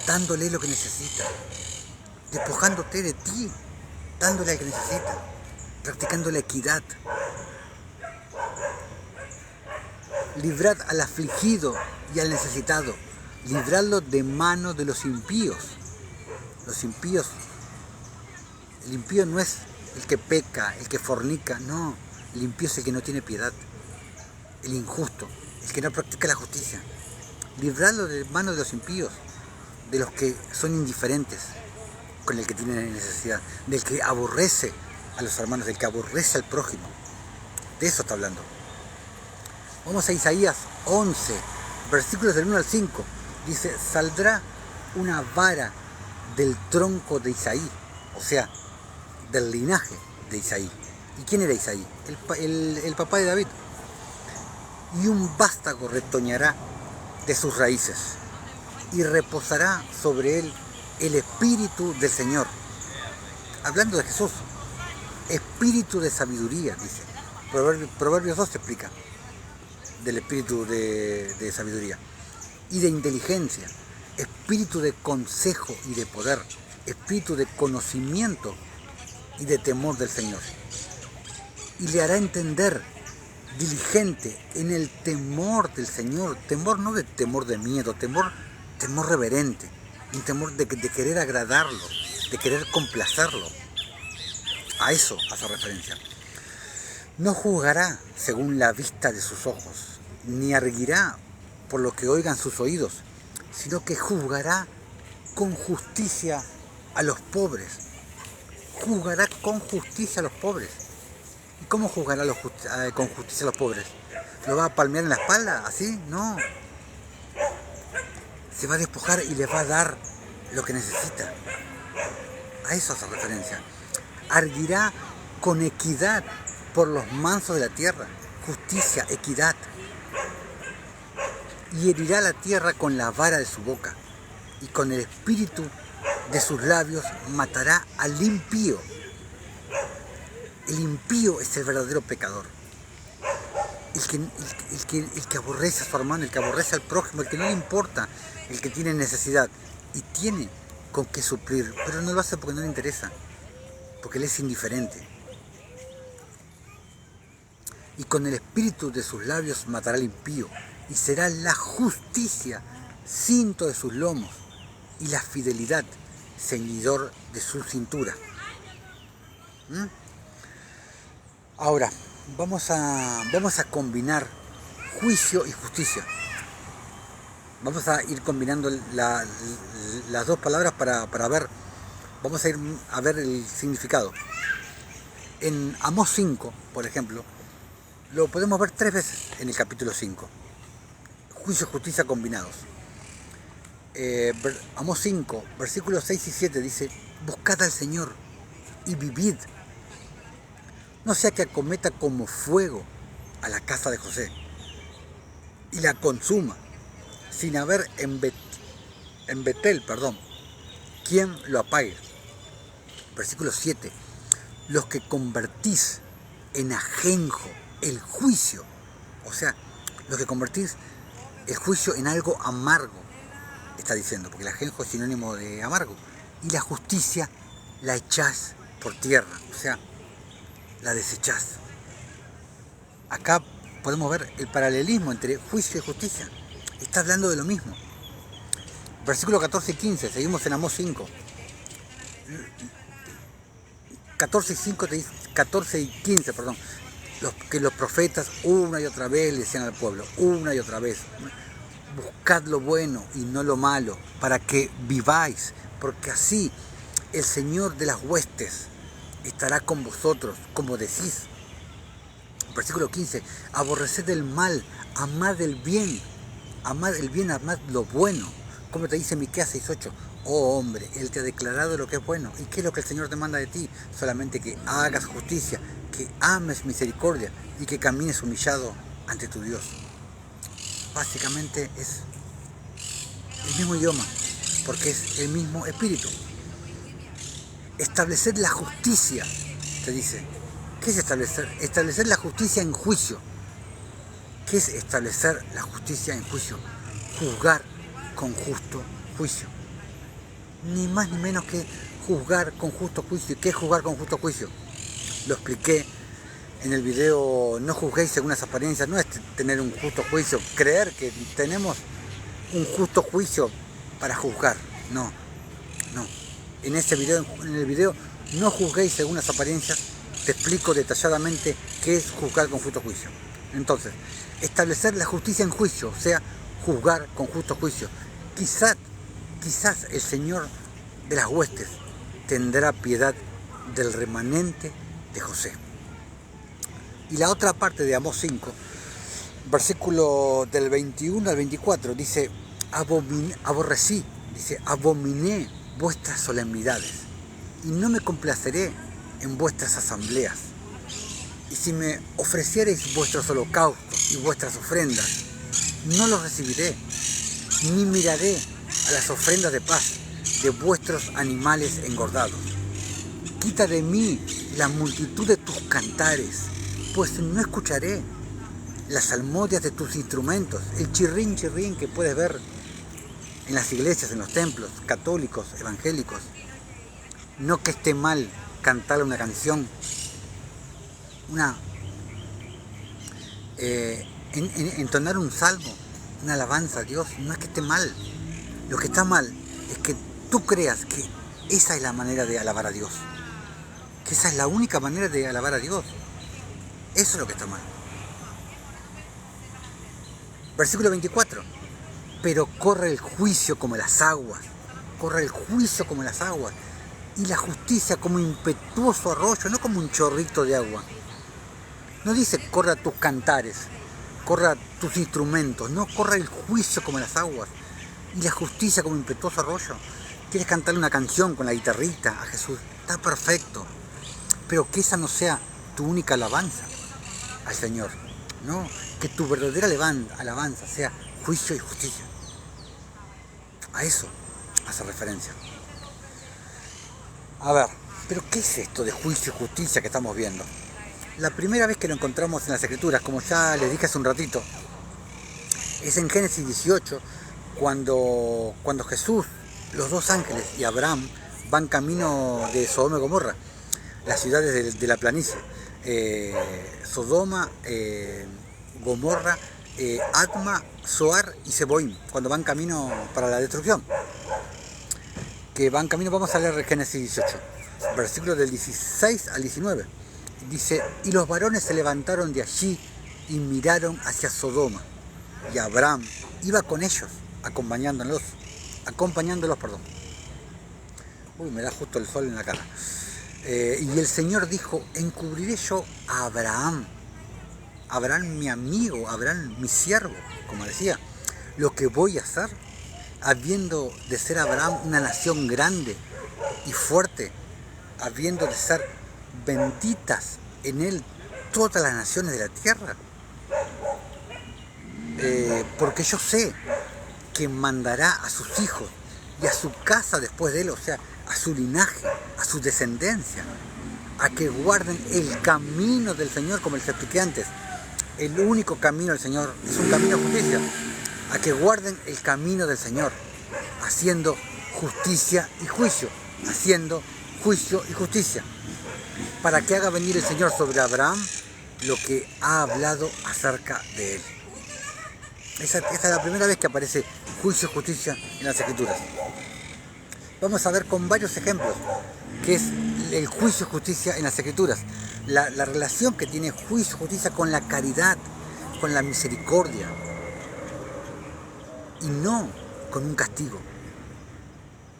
Dándole lo que necesita, despojándote de ti, dándole al que necesita, practicando la equidad. Librad al afligido y al necesitado, libradlo de mano de los impíos. Los impíos, el impío no es el que peca, el que fornica, no, el impío es el que no tiene piedad, el injusto, el que no practica la justicia. Libradlo de mano de los impíos, de los que son indiferentes con el que tiene necesidad, del que aborrece a los hermanos, del que aborrece al prójimo. De eso está hablando. Vamos a Isaías 11, versículos del 1 al 5. Dice, saldrá una vara del tronco de Isaí, o sea, del linaje de Isaí. ¿Y quién era Isaí? El papá de David. Y un vástago retoñará de sus raíces, y reposará sobre él el Espíritu del Señor. Hablando de Jesús, Espíritu de sabiduría, dice. Proverbios 2 explica del Espíritu de sabiduría. Y de inteligencia, espíritu de consejo y de poder, espíritu de conocimiento y de temor del Señor. Y le hará entender diligente en el temor del Señor, temor no de temor de miedo, temor reverente, un temor de querer agradarlo, de querer complacerlo. A eso hace referencia. No juzgará según la vista de sus ojos, ni arguirá por lo que oigan sus oídos, sino que juzgará con justicia a los pobres. Juzgará con justicia a los pobres. ¿Y cómo juzgará con justicia a los pobres? ¿Lo va a palmear en la espalda? ¿Así? No. Se va a despojar y le va a dar lo que necesita. A eso hace referencia. Arguirá con equidad por los mansos de la tierra. justicia, equidad. Y herirá la tierra con la vara de su boca, y con el espíritu de sus labios matará al impío. El impío es el verdadero pecador. El que aborrece a su hermano, el que aborrece al prójimo, el que no le importa, el que tiene necesidad y tiene con qué suplir, pero no lo hace porque no le interesa, porque él es indiferente. Y con el espíritu de sus labios matará al impío, y será la justicia cinto de sus lomos, y la fidelidad ceñidor de su cintura. Ahora, vamos a combinar juicio y justicia. Vamos a ir combinando las dos palabras para ver, vamos a ir a ver el significado. En Amós 5, por ejemplo, lo podemos ver 3 veces en el capítulo 5. Juicio y justicia combinados. Amós 5, versículos 6 y 7 dice: buscad al Señor y vivid, no sea que acometa como fuego a la casa de José y la consuma, sin haber en Betel, quien lo apague. Versículo 7, los que convertís en ajenjo el juicio, o sea, los que convertís el juicio en algo amargo, está diciendo, porque el ajenjo es sinónimo de amargo, y la justicia la echás por tierra, o sea, la desechás. Acá podemos ver el paralelismo entre juicio y justicia. Está hablando de lo mismo. Versículo 14 y 15, seguimos en Amós 5. 14 y 15, que los profetas una y otra vez le decían al pueblo, una y otra vez: buscad lo bueno y no lo malo, para que viváis, porque así el Señor de las huestes estará con vosotros, como decís. Versículo 15, aborreced el mal, amad el bien, amad lo bueno. Como te dice Miqueas 6:8, oh hombre, Él te ha declarado lo que es bueno. ¿Y qué es lo que el Señor te manda de ti? Solamente que hagas justicia, que ames misericordia y que camines humillado ante tu Dios. Básicamente es el mismo idioma, porque es el mismo espíritu. Establecer la justicia, te dice. ¿Qué es establecer? Establecer la justicia en juicio. ¿Qué es establecer la justicia en juicio? Juzgar con justo juicio. Ni más ni menos que juzgar con justo juicio. ¿Qué es juzgar con justo juicio? Lo expliqué en el video No juzguéis según las apariencias. No es tener un justo juicio, creer que tenemos un justo juicio para juzgar. No. En el video No juzguéis según las apariencias, te explico detalladamente qué es juzgar con justo juicio. Entonces, establecer la justicia en juicio, o sea, juzgar con justo juicio. Quizás el Señor de las huestes tendrá piedad del remanente de José. Y la otra parte de Amós 5, versículo del 21 al 24, dice: abominé vuestras solemnidades, y no me complaceré en vuestras asambleas. Y si me ofreciereis vuestros holocaustos y vuestras ofrendas, no los recibiré, ni miraré a las ofrendas de paz de vuestros animales engordados. Quita de mí la multitud de tus cantares, pues no escucharé las salmodias de tus instrumentos, el chirrín que puedes ver en las iglesias, en los templos católicos, evangélicos. No que esté mal cantar una canción, entonar un salmo, una alabanza a Dios, no es que esté mal. Lo que está mal es que tú creas que esa es la manera de alabar a Dios, que esa es la única manera de alabar a Dios. Eso es lo que está mal. Versículo 24. Pero corre el juicio como las aguas, y la justicia como impetuoso arroyo, no como un chorrito de agua. No dice corra tus cantares, corra tus instrumentos, no, corra el juicio como las aguas y la justicia como impetuoso arroyo. ¿Quieres cantarle una canción con la guitarrita a Jesús? Está perfecto, pero que esa no sea tu única alabanza al Señor. No, que tu verdadera alabanza sea juicio y justicia. A eso hace referencia. A ver, pero ¿qué es esto de juicio y justicia que estamos viendo? La primera vez que lo encontramos en las Escrituras, como ya les dije hace un ratito, es en Génesis 18, cuando Jesús, los dos ángeles y Abraham van camino de Sodoma y Gomorra, las ciudades de la planicie. Sodoma, Gomorra, Adma, Zoar y Seboim, cuando van camino para la destrucción. Que van camino, vamos a leer Génesis 18, versículos del 16 al 19. Dice, y los varones se levantaron de allí y miraron hacia Sodoma. Y Abraham iba con ellos, acompañándolos. Uy, me da justo el sol en la cara. Y el Señor dijo, encubriré yo a Abraham, mi amigo, Abraham mi siervo, como decía, lo que voy a hacer, habiendo de ser Abraham una nación grande y fuerte, habiendo de ser benditas en él todas las naciones de la tierra. Porque yo sé que mandará a sus hijos y a su casa después de él, o sea, a su linaje, a su descendencia, a que guarden el camino del Señor, como les expliqué antes. El único camino del Señor es un camino de justicia. A que guarden el camino del Señor, haciendo justicia y juicio, haciendo juicio y justicia, para que haga venir el Señor sobre Abraham lo que ha hablado acerca de él. Esa es la primera vez que aparece juicio y justicia en las Escrituras. Vamos a ver con varios ejemplos qué es el juicio y justicia en las Escrituras. La relación que tiene juicio y justicia con la caridad, con la misericordia, y no con un castigo,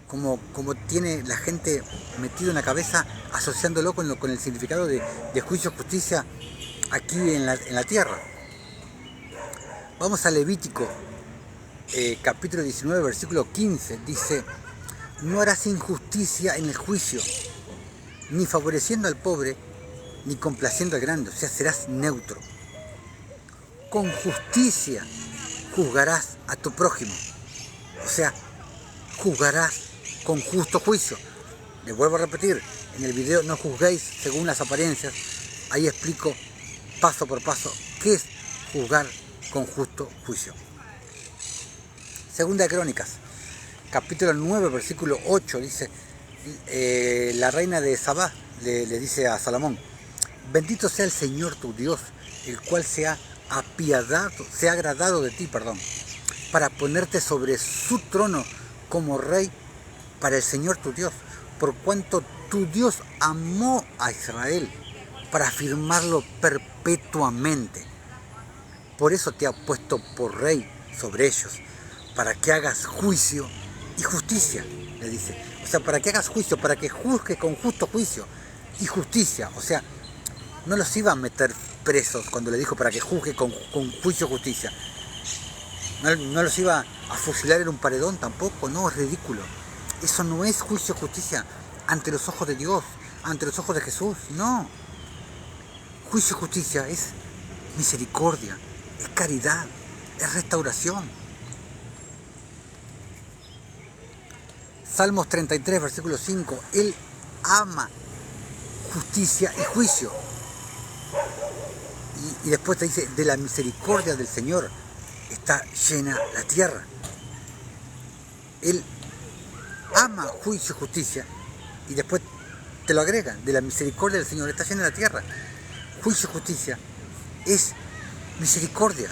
como tiene la gente metido en la cabeza, asociándolo con el significado de juicio y justicia aquí en la tierra. Vamos a Levítico, capítulo 19, versículo 15, dice, no harás injusticia en el juicio, ni favoreciendo al pobre, ni complaciendo al grande, o sea, serás neutro. Con justicia juzgarás a tu prójimo, o sea, juzgarás con justo juicio. Les vuelvo a repetir, en el video no juzguéis según las apariencias, ahí explico paso por paso qué es juzgar con justo juicio. Segunda de Crónicas, capítulo 9, versículo 8, dice, la reina de Sabá le dice a Salomón, bendito sea el Señor tu Dios, el cual se ha agradado de ti, para ponerte sobre su trono como rey para el Señor tu Dios, por cuanto tu Dios amó a Israel para afirmarlo perpetuamente. Por eso te ha puesto por rey sobre ellos, para que hagas juicio y justicia, le dice. O sea, para que hagas juicio, para que juzgue con justo juicio y justicia. O sea, no los iba a meter presos cuando le dijo para que juzgue con juicio y justicia. No los iba a fusilar en un paredón tampoco, no, es ridículo. Eso no es juicio y justicia ante los ojos de Dios, ante los ojos de Jesús, no. Juicio y justicia es misericordia, es caridad, es restauración. Salmos 33, versículo 5, Él ama justicia y juicio. Y después te dice, de la misericordia del Señor está llena la tierra. Él ama juicio y justicia, y después te lo agrega, de la misericordia del Señor está llena la tierra. Juicio y justicia es misericordia.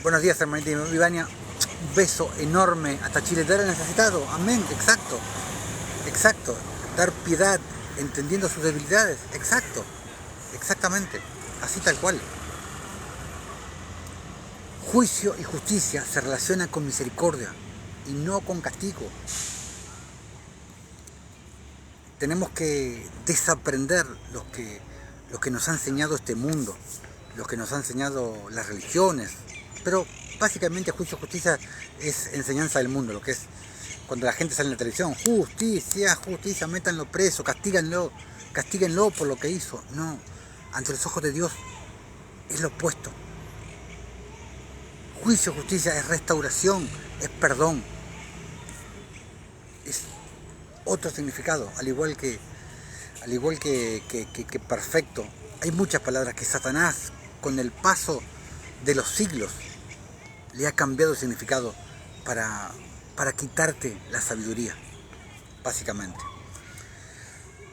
Buenos días, hermanita Ivania. Un beso enorme hasta Chile. Dar al necesitado. Amén. Exacto. Exacto. Dar piedad, entendiendo sus debilidades. Exacto. Exactamente. Así tal cual. Juicio y justicia se relacionan con misericordia y no con castigo. Tenemos que desaprender lo que nos ha enseñado este mundo, lo que nos ha enseñado las religiones, pero básicamente juicio y justicia es enseñanza del mundo, lo que es cuando la gente sale en la televisión, justicia, justicia, métanlo preso, castíguenlo por lo que hizo. No, ante los ojos de Dios es lo opuesto. Juicio, justicia es restauración, es perdón. Es otro significado, al igual que perfecto. Hay muchas palabras que Satanás, con el paso de los siglos, le ha cambiado el significado para quitarte la sabiduría, básicamente.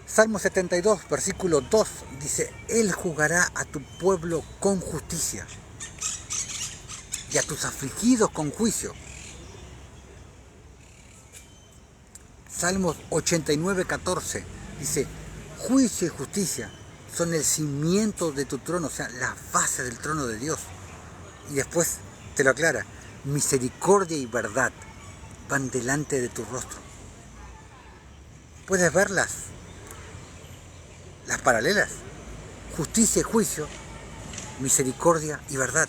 Salmo 72, versículo 2, dice: Él juzgará a tu pueblo con justicia y a tus afligidos con juicio. Salmos 89, 14, dice: Juicio y justicia son el cimiento de tu trono, o sea, la base del trono de Dios. Y después te lo aclara: misericordia y verdad van delante de tu rostro. ¿Puedes verlas? Las paralelas. Justicia y juicio, misericordia y verdad.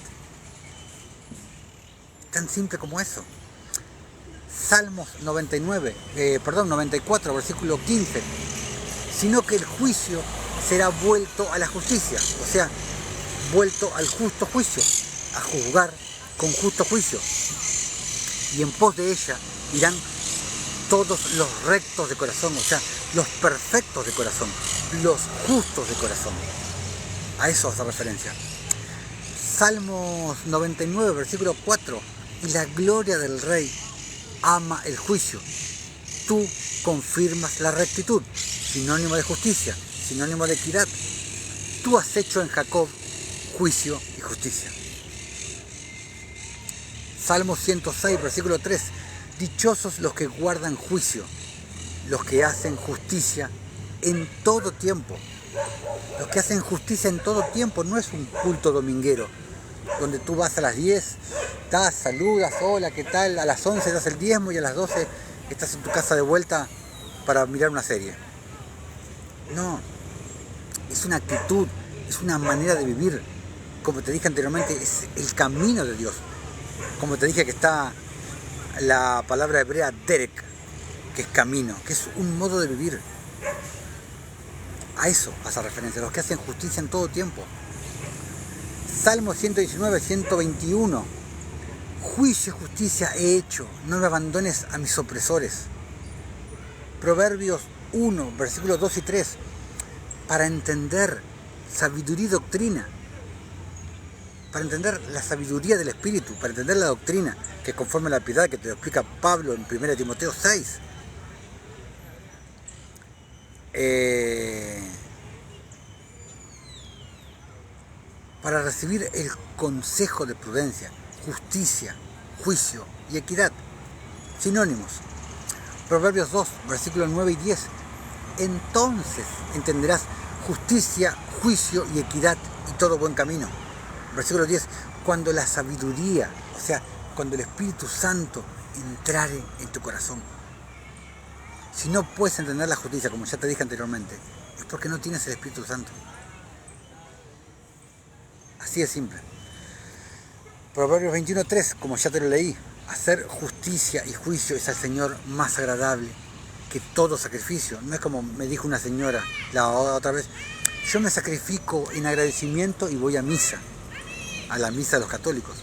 Tan simple como eso. Salmos 94, versículo 15. Sino que el juicio será vuelto a la justicia, o sea, vuelto al justo juicio, a juzgar con justo juicio. Y en pos de ella irán todos los rectos de corazón, o sea, los perfectos de corazón, los justos de corazón. A eso hace referencia. Salmos 99, versículo 4. Y la gloria del Rey ama el juicio. Tú confirmas la rectitud, sinónimo de justicia, sinónimo de equidad. Tú has hecho en Jacob juicio y justicia. Salmo 106, versículo 3. Dichosos los que guardan juicio, los que hacen justicia en todo tiempo. Los que hacen justicia en todo tiempo no es un culto dominguero, donde tú vas a las 10, saludas, hola, ¿qué tal? A las 11 das el diezmo y a las 12 estás en tu casa de vuelta para mirar una serie. No, es una actitud, es una manera de vivir. Como te dije anteriormente, es el camino de Dios. Como te dije que está la palabra hebrea derek, que es camino, que es un modo de vivir. A eso hace referencia, los que hacen justicia en todo tiempo. Salmo 119, 121. Juicio y justicia he hecho, no me abandones a mis opresores. Proverbios 1, versículos 2 y 3. Para entender sabiduría y doctrina, para entender la sabiduría del Espíritu, para entender la doctrina que conforme a la piedad que te lo explica Pablo en 1 Timoteo 6. Para recibir el consejo de prudencia, justicia, juicio y equidad. Sinónimos. Proverbios 2, versículos 9 y 10. Entonces entenderás justicia, juicio y equidad y todo buen camino. Versículo 10. Cuando la sabiduría, o sea, cuando el Espíritu Santo entrare en tu corazón. Si no puedes entender la justicia, como ya te dije anteriormente, es porque no tienes el Espíritu Santo. Así de simple. Proverbios 21:3, como ya te lo leí: hacer justicia y juicio es al Señor más agradable que todo sacrificio. No es como me dijo una señora la otra vez: yo me sacrifico en agradecimiento y voy a misa, a la misa de los católicos.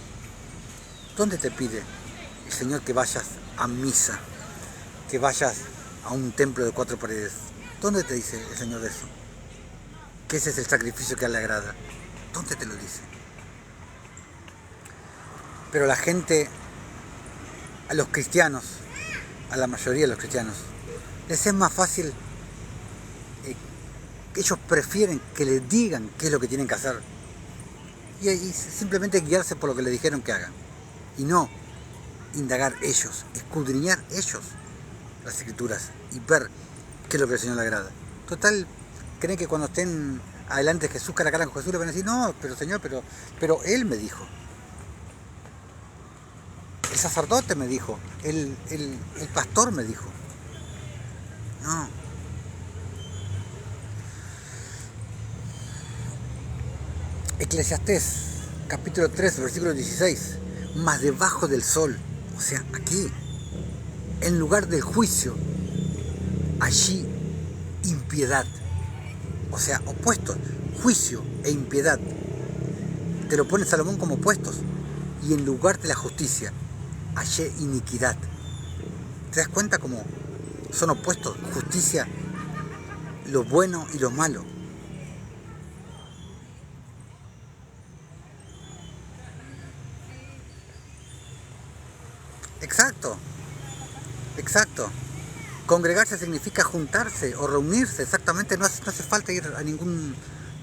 ¿Dónde te pide el Señor que vayas a misa, que vayas a un templo de 4 paredes? ¿Dónde te dice el Señor de eso? Que ese es el sacrificio que a él le agrada. ¿Dónde te lo dice? Pero la gente, a los cristianos, a la mayoría de los cristianos, les es más fácil, ellos prefieren que les digan qué es lo que tienen que hacer y simplemente guiarse por lo que les dijeron que hagan y no indagar ellos, escudriñar ellos las escrituras y ver qué es lo que al Señor le agrada. Total, creen que cuando estén adelante de Jesús, cara a cara con Jesús, le van a decir: no, pero Señor, pero Él me dijo, el sacerdote me dijo, el pastor me dijo. No. Eclesiastés, capítulo 3, versículo 16. Mas debajo del sol, o sea, aquí, En lugar del juicio, allí impiedad. O sea, opuestos, juicio e impiedad. Te lo pone Salomón como opuestos. Y en lugar de la justicia, hallé iniquidad. ¿Te das cuenta cómo son opuestos? Justicia, lo bueno y lo malo. Exacto, exacto. Congregarse significa juntarse o reunirse, exactamente. No hace falta ir a ningún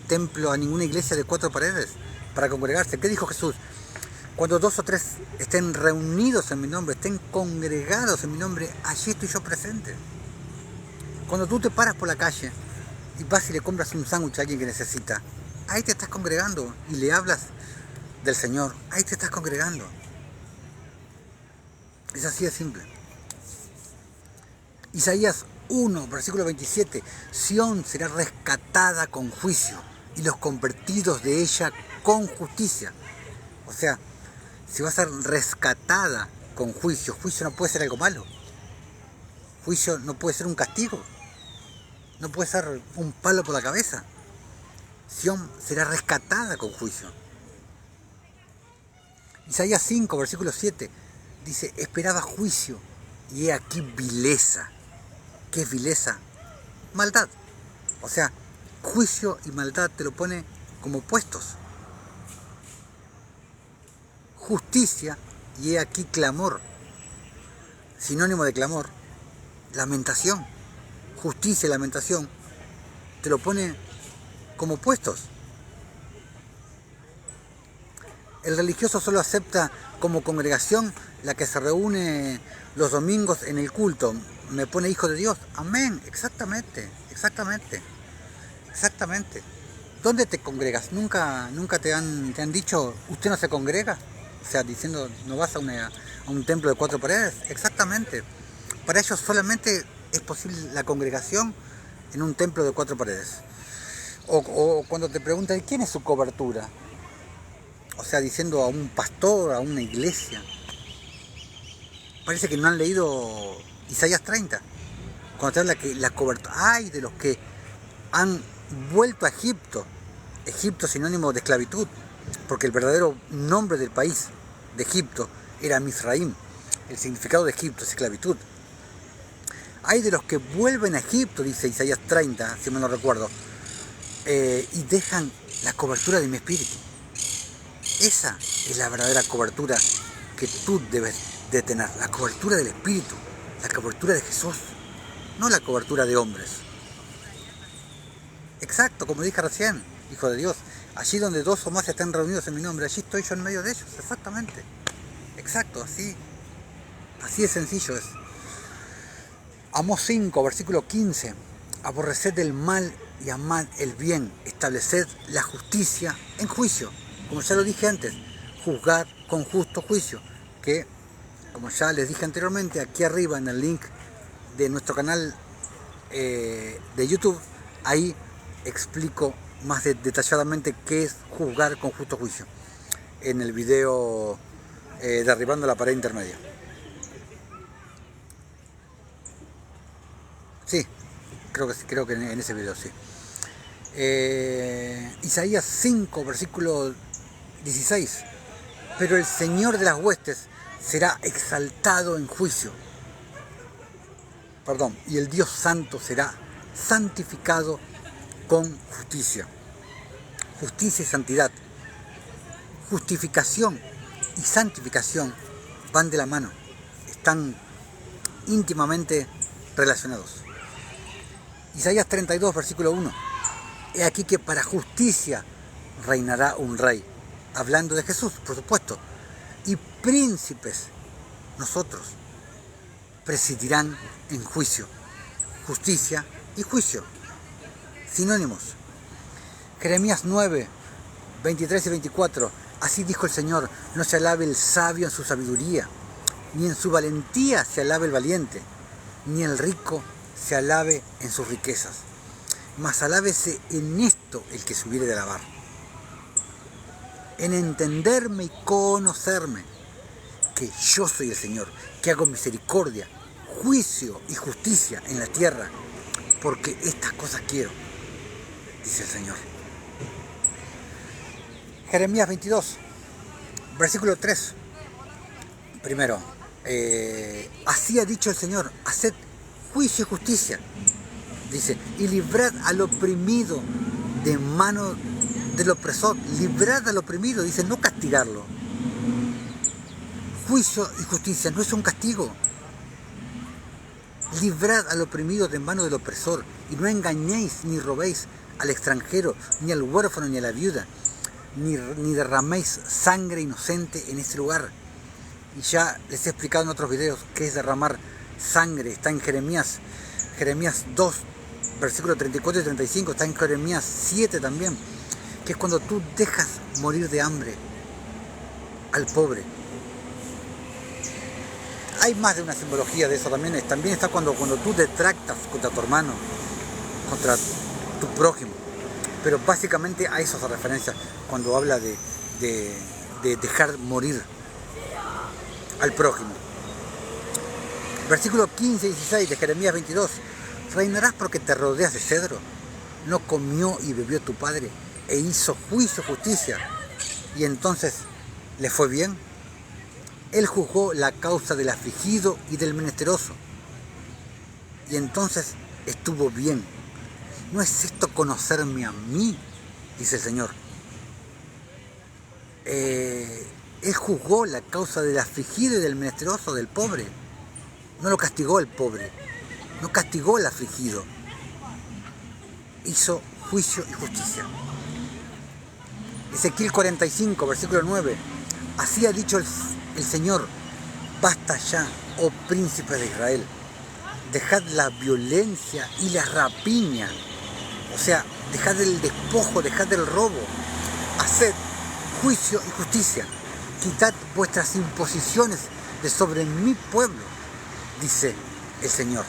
templo, a ninguna iglesia de 4 paredes para congregarse. ¿Qué dijo Jesús? Cuando 2 o 3 estén reunidos en mi nombre, estén congregados en mi nombre, allí estoy yo presente. Cuando tú te paras por la calle y vas y le compras un sándwich a alguien que necesita, ahí te estás congregando y le hablas del Señor, ahí te estás congregando. Es así de simple. Isaías 1, versículo 27, Sión será rescatada con juicio y los convertidos de ella con justicia. O sea, si va a ser rescatada con juicio, juicio no puede ser algo malo. Juicio no puede ser un castigo. No puede ser un palo por la cabeza. Sión será rescatada con juicio. Isaías 5, versículo 7, dice, esperaba juicio y he aquí vileza. ¿Qué es vileza? Maldad. O sea, juicio y maldad te lo pone como opuestos. Justicia y he aquí clamor. Sinónimo de clamor, lamentación. Justicia y lamentación te lo pone como opuestos. El religioso solo acepta como congregación la que se reúne los domingos en el culto. Me pone hijo de Dios. Amén. Exactamente. ¿Dónde te congregas? ¿Nunca te han dicho, usted no se congrega? O sea, diciendo, ¿no vas a un templo de 4 paredes? Exactamente. Para ellos solamente es posible la congregación en un templo de 4 paredes. O cuando te preguntan, ¿quién es su cobertura? O sea, diciendo a un pastor, a una iglesia. Parece que no han leído Isaías 30. Cuando te habla que la cobertura, ¡ay! De los que han vuelto a Egipto. Egipto sinónimo de esclavitud, porque el verdadero nombre del país de Egipto era Misraim. El significado de Egipto es esclavitud. Hay de los que vuelven a Egipto, dice Isaías 30, si mal no recuerdo, y dejan la cobertura de mi espíritu. Esa es la verdadera cobertura que tú debes de tener, la cobertura del espíritu, la cobertura de Jesús, no la cobertura de hombres. Exacto, como dije recién, hijo de Dios, allí donde 2 o más estén reunidos en mi nombre, allí estoy yo en medio de ellos, exactamente. Exacto, así de sencillo es. Amós 5, versículo 15, aborreced el mal y amad el bien, estableced la justicia en juicio. Como ya lo dije antes, juzgar con justo juicio, que como ya les dije anteriormente, aquí arriba en el link de nuestro canal de YouTube, ahí explico más detalladamente qué es juzgar con justo juicio, en el video derribando la pared intermedia. Sí, creo que en ese video sí. Isaías 5, versículo 16. Pero el Señor de las huestes será exaltado en juicio. Y el Dios santo será santificado con justicia. Justicia y santidad. Justificación y santificación van de la mano. Están íntimamente relacionados. Isaías 32, versículo 1. He aquí que para justicia reinará un rey. Hablando de Jesús, por supuesto. Y príncipes, nosotros, presidirán en juicio. Justicia y juicio. Sinónimos. Jeremías 9, 23 y 24. Así dijo el Señor, no se alabe el sabio en su sabiduría, ni en su valentía se alabe el valiente, ni el rico se alabe en sus riquezas. Mas alábese en esto el que se hubiere de alabar, en entenderme y conocerme, que yo soy el Señor, que hago misericordia, juicio y justicia en la tierra, porque estas cosas quiero, dice el Señor. Jeremías 22, versículo 3. Primero, así ha dicho el Señor, haced juicio y justicia, dice, y librad al oprimido de mano del opresor, librad al oprimido, dice, no castigarlo. Juicio y justicia no es un castigo. Librad al oprimido de mano del opresor, y no engañéis ni robéis al extranjero, ni al huérfano, ni a la viuda, ni derraméis sangre inocente en este lugar. Y ya les he explicado en otros videos qué es derramar sangre. Está en Jeremías 2, versículos 34 y 35, está en Jeremías 7 también, que es cuando tú dejas morir de hambre al pobre. Hay más de una simbología de eso también. También está cuando tú te tractas contra tu hermano, contra tu prójimo. Pero básicamente a eso se referencia cuando habla de dejar morir al prójimo. Versículo 15 y 16 de Jeremías 22. Reinarás porque te rodeas de cedro. No comió y bebió tu padre, e hizo juicio y justicia, y entonces le fue bien. Él juzgó la causa del afligido y del menesteroso, y entonces estuvo bien. ¿No es esto conocerme a mí?, dice el Señor. Él juzgó la causa del afligido y del menesteroso, del pobre. No lo castigó el pobre, no castigó al afligido. Hizo juicio y justicia. Ezequiel 45, versículo 9. Así ha dicho el Señor, basta ya, oh príncipes de Israel, dejad la violencia y la rapiña, o sea, dejad el despojo, dejad el robo, haced juicio y justicia, quitad vuestras imposiciones de sobre mi pueblo, dice el Señor.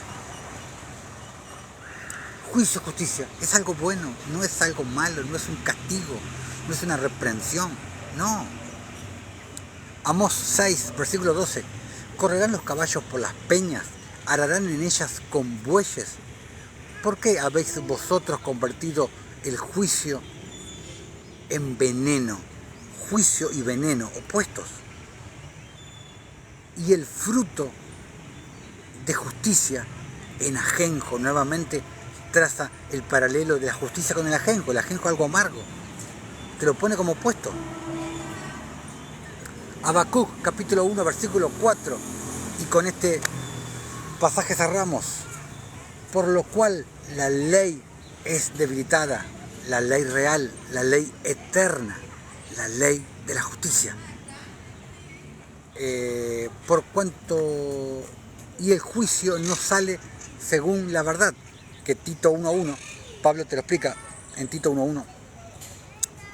Juicio y justicia es algo bueno, no es algo malo, no es un castigo, no es una reprensión, no. Amós 6, versículo 12. Correrán los caballos por las peñas, ararán en ellas con bueyes. ¿Por qué habéis vosotros convertido el juicio en veneno? Juicio y veneno opuestos. Y el fruto de justicia en ajenjo. Nuevamente traza el paralelo de la justicia con el ajenjo. El ajenjo es algo amargo. Te lo pone como opuesto. Habacuc, capítulo 1, versículo 4. Y con este pasaje cerramos. Por lo cual la ley es debilitada, la ley real, la ley eterna, la ley de la justicia. Por cuanto y el juicio no sale según la verdad, que Tito 1.1, Pablo te lo explica en Tito 1.1,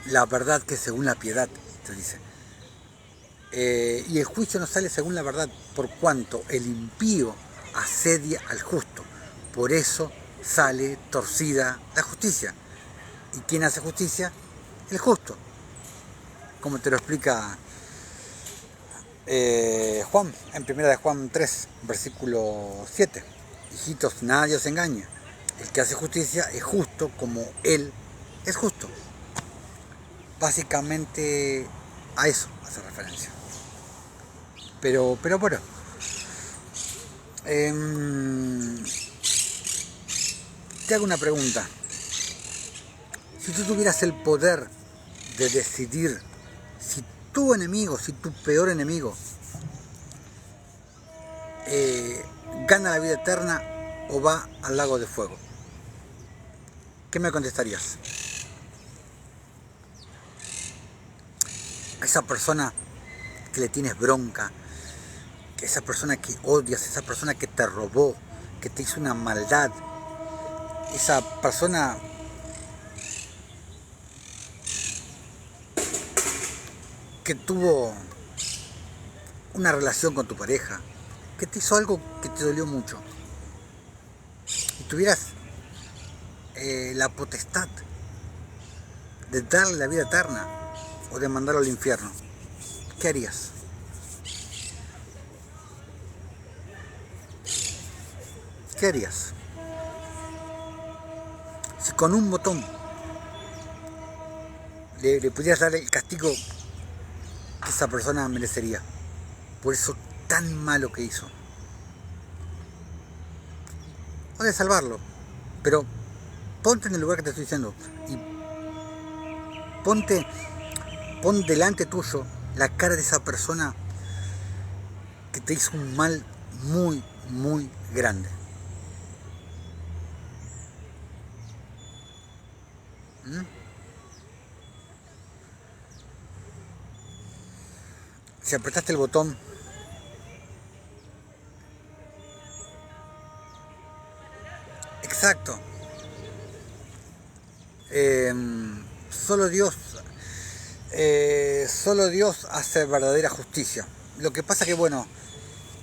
la verdad que según la piedad, te dice. Y el juicio no sale según la verdad, por cuanto el impío asedia al justo. Por eso sale torcida la justicia. ¿Y quién hace justicia? El justo. Como te lo explica Juan, en 1 de Juan 3, versículo 7. Hijitos, nadie os engaña. El que hace justicia es justo como Él es justo. Básicamente a eso hace referencia. Pero bueno. Te hago una pregunta. Si tú tuvieras el poder de decidir si tu enemigo, si tu peor enemigo gana la vida eterna o va al lago de fuego, ¿qué me contestarías? A esa persona que le tienes bronca, que esa persona que odias, esa persona que te robó, que te hizo una maldad, esa persona que tuvo una relación con tu pareja, que te hizo algo que te dolió mucho, y tuvieras la potestad de darle la vida eterna o de mandarlo al infierno, ¿qué harías? ¿qué harías? Si con un botón le pudieras dar el castigo que esa persona merecería por eso tan malo que hizo. O de salvarlo. Pero ponte en el lugar que te estoy diciendo y pon delante tuyo la cara de esa persona que te hizo un mal muy, muy grande. ¿Mm? Si apretaste el botón, exacto, solo Dios hace verdadera justicia. Lo que pasa que, bueno,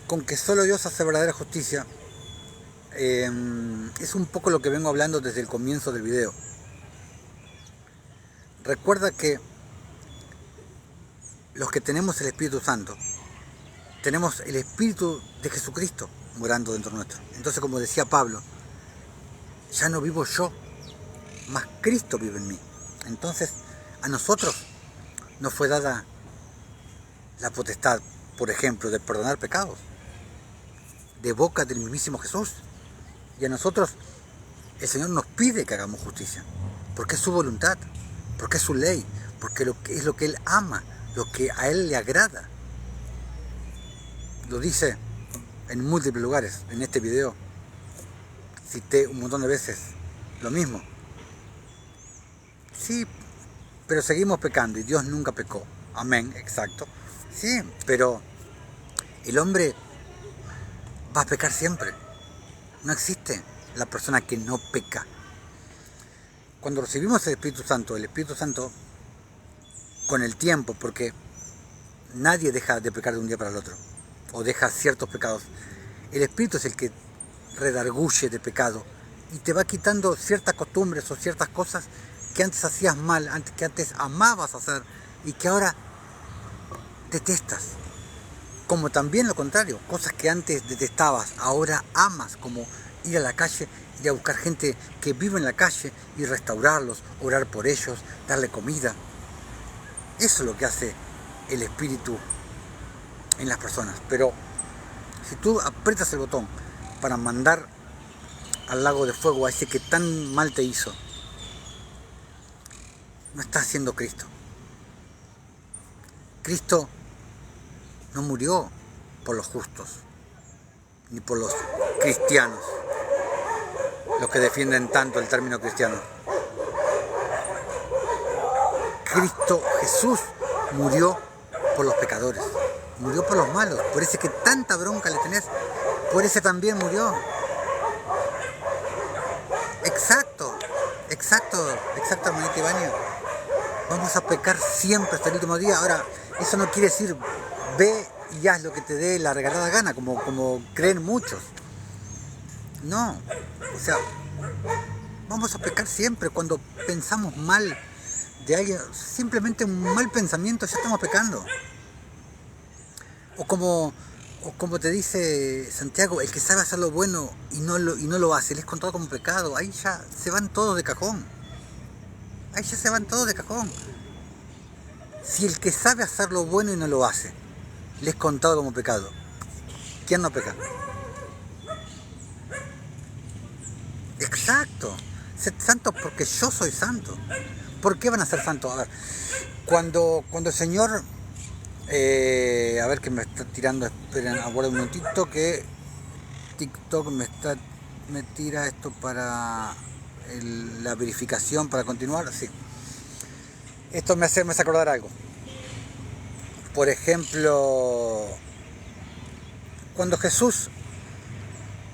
con que solo Dios hace verdadera justicia, es un poco lo que vengo hablando desde el comienzo del video. Recuerda que los que tenemos el Espíritu Santo, tenemos el Espíritu de Jesucristo morando dentro nuestro. Entonces, como decía Pablo, ya no vivo yo, mas Cristo vive en mí. Entonces, a nosotros nos fue dada la potestad, por ejemplo, de perdonar pecados, de boca del mismísimo Jesús. Y a nosotros el Señor nos pide que hagamos justicia, porque es su voluntad, porque es su ley, porque es lo que Él ama, lo que a Él le agrada. Lo dice en múltiples lugares. En este video cité un montón de veces lo mismo. Sí, pero seguimos pecando y Dios nunca pecó. Amén, exacto. Sí, pero el hombre va a pecar siempre. No existe la persona que no peca. Cuando recibimos el Espíritu Santo con el tiempo, porque nadie deja de pecar de un día para el otro, o deja ciertos pecados, el Espíritu es el que redarguye de pecado y te va quitando ciertas costumbres o ciertas cosas que antes hacías mal, que antes amabas hacer y que ahora detestas. Como también lo contrario, cosas que antes detestabas, ahora amas, como ir a la calle, ir a buscar gente que vive en la calle y restaurarlos, orar por ellos, darle comida. Eso es lo que hace el Espíritu en las personas. Pero si tú aprietas el botón para mandar al lago de fuego a ese que tan mal te hizo, no estás siendo Cristo. Cristo no murió por los justos, ni por los cristianos, los que defienden tanto el término cristiano. Cristo Jesús murió por los pecadores, murió por los malos, por ese que tanta bronca le tenés, por ese también murió. Exacto, hermanito Ibañez. Vamos a pecar siempre hasta el último día. Ahora, eso no quiere decir ve y haz lo que te dé la regalada gana, como creen muchos. No, o sea, vamos a pecar siempre. Cuando pensamos mal de alguien, simplemente un mal pensamiento, ya estamos pecando. O como te dice Santiago, el que sabe hacer lo bueno y no lo hace, le es contado como pecado. Ahí ya se van todos de cajón. Si el que sabe hacer lo bueno y no lo hace, le es contado como pecado, ¿quién no peca? Exacto. Sed santos porque yo soy santo. ¿Por qué van a ser santos? A ver, cuando el Señor... a ver, que me está tirando, esperen, aguarda un momentito que TikTok me tira esto para la verificación para continuar. Sí. Esto me hace acordar algo. Por ejemplo, cuando Jesús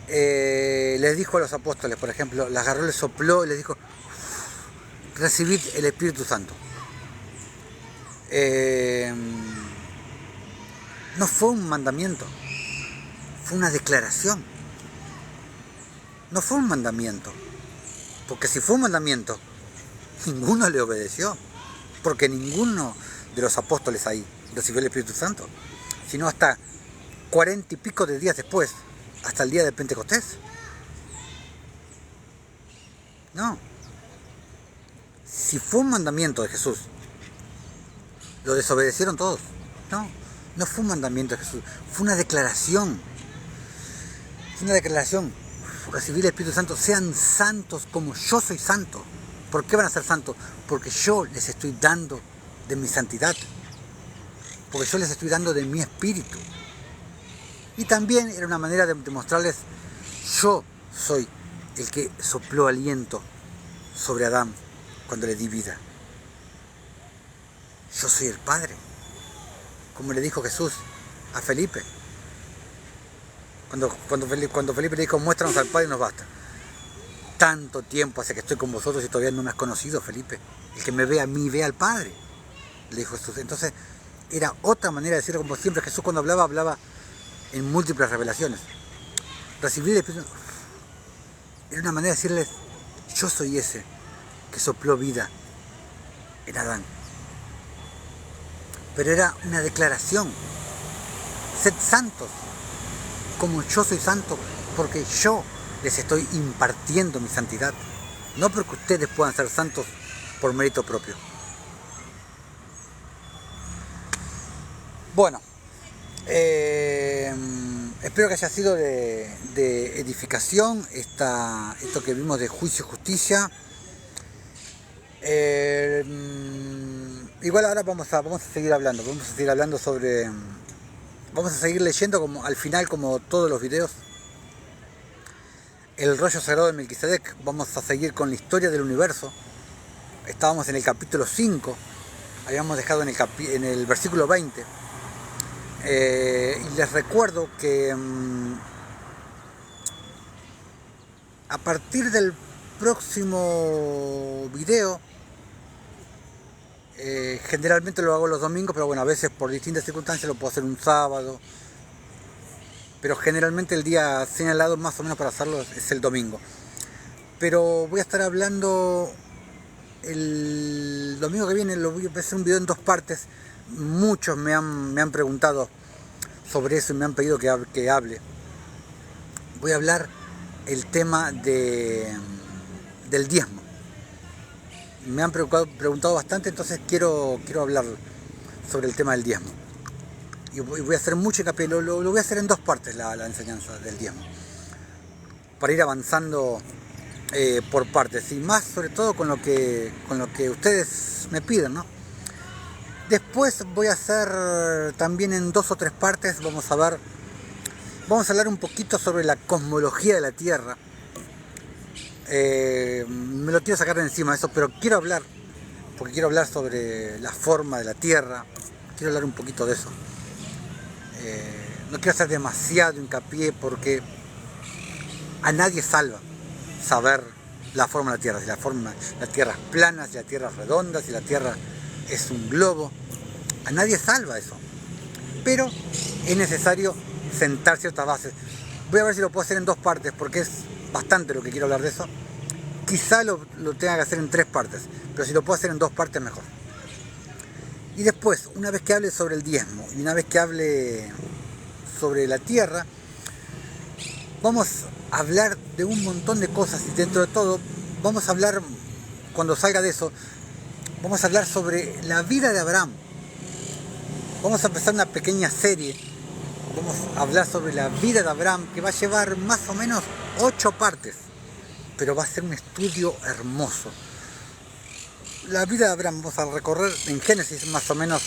les dijo a los apóstoles, por ejemplo, les agarró, les sopló y les dijo: recibid el Espíritu Santo. No fue un mandamiento, fue una declaración. No fue un mandamiento, porque si fue un mandamiento, ninguno le obedeció, porque ninguno de los apóstoles ahí recibió el Espíritu Santo, sino hasta 40 y pico de días después, hasta el día de Pentecostés. No. Si fue un mandamiento de Jesús, lo desobedecieron todos. No, no fue un mandamiento de Jesús, fue una declaración. Fue una declaración. Recibir el Espíritu Santo, sean santos como yo soy santo. ¿Por qué van a ser santos? Porque yo les estoy dando de mi santidad. Porque yo les estoy dando de mi espíritu. Y también era una manera de demostrarles, yo soy el que sopló aliento sobre Adán cuando le di vida. Yo soy el Padre. Como le dijo Jesús a Felipe. Cuando Felipe le dijo, muéstranos al Padre y nos basta. Tanto tiempo hace que estoy con vosotros y todavía no me has conocido, Felipe. El que me ve a mí, ve al Padre, le dijo Jesús. Entonces, era otra manera de decirlo, como siempre Jesús cuando hablaba en múltiples revelaciones. Recibir el Espíritu era una manera de decirles, yo soy ese que sopló vida en Adán. Pero era una declaración. Sed santos, como yo soy santo, porque yo les estoy impartiendo mi santidad. No porque ustedes puedan ser santos por mérito propio. Bueno, espero que haya sido de edificación esto que vimos de juicio y justicia. Igual ahora vamos a seguir hablando, sobre... Vamos a seguir leyendo como al final, como todos los videos, el rollo sagrado de Melquisedec. Vamos a seguir con la historia del universo. Estábamos en el capítulo 5, habíamos dejado en el versículo 20. Y les recuerdo que a partir del próximo video, generalmente lo hago los domingos, pero bueno, a veces por distintas circunstancias lo puedo hacer un sábado, pero generalmente el día señalado más o menos para hacerlo es el domingo. Pero voy a estar hablando el domingo que viene, lo voy a hacer un video en 2 partes. Muchos me han preguntado sobre eso y me han pedido que hable. Voy a hablar el tema del diezmo. Me han preguntado bastante, entonces quiero hablar sobre el tema del diezmo. Y voy a hacer mucho hincapié, lo voy a hacer en 2 partes la enseñanza del diezmo. Para ir avanzando por partes, y más sobre todo con lo que ustedes me piden, ¿no? Después voy a hacer también en 2 o 3 partes, vamos a hablar un poquito sobre la cosmología de la Tierra. Me lo quiero sacar de encima eso, pero quiero hablar sobre la forma de la Tierra, quiero hablar un poquito de eso. No quiero hacer demasiado hincapié porque a nadie salva saber la forma de la Tierra, si la Tierra es plana, si la Tierra es redonda, si la Tierra es un globo. A nadie salva eso, pero es necesario sentar ciertas bases. Voy a ver si lo puedo hacer en 2 partes porque es bastante lo que quiero hablar de eso. Quizá lo tenga que hacer en 3 partes, pero si lo puedo hacer en 2 partes mejor. Y después, una vez que hable sobre el diezmo y una vez que hable sobre la Tierra, vamos a hablar de un montón de cosas y dentro de todo vamos a hablar, cuando salga de eso, vamos a hablar sobre la vida de Abraham. Vamos a empezar una pequeña serie, vamos a hablar sobre la vida de Abraham, que va a llevar más o menos 8 partes, pero va a ser un estudio hermoso. La vida de Abraham vamos a recorrer en Génesis más o menos,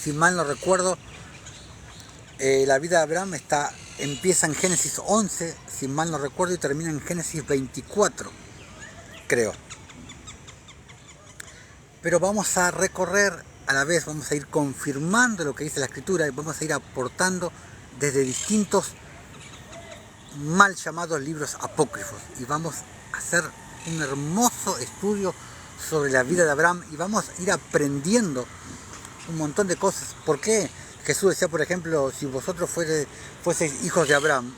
si mal no recuerdo, la vida de Abraham empieza en Génesis 11, si mal no recuerdo, y termina en Génesis 24, creo. Pero vamos a recorrer, a la vez vamos a ir confirmando lo que dice la Escritura y vamos a ir aportando desde distintos mal llamados libros apócrifos. Y vamos a hacer un hermoso estudio sobre la vida de Abraham y vamos a ir aprendiendo un montón de cosas. ¿Por qué? Jesús decía, por ejemplo, si vosotros fueseis hijos de Abraham,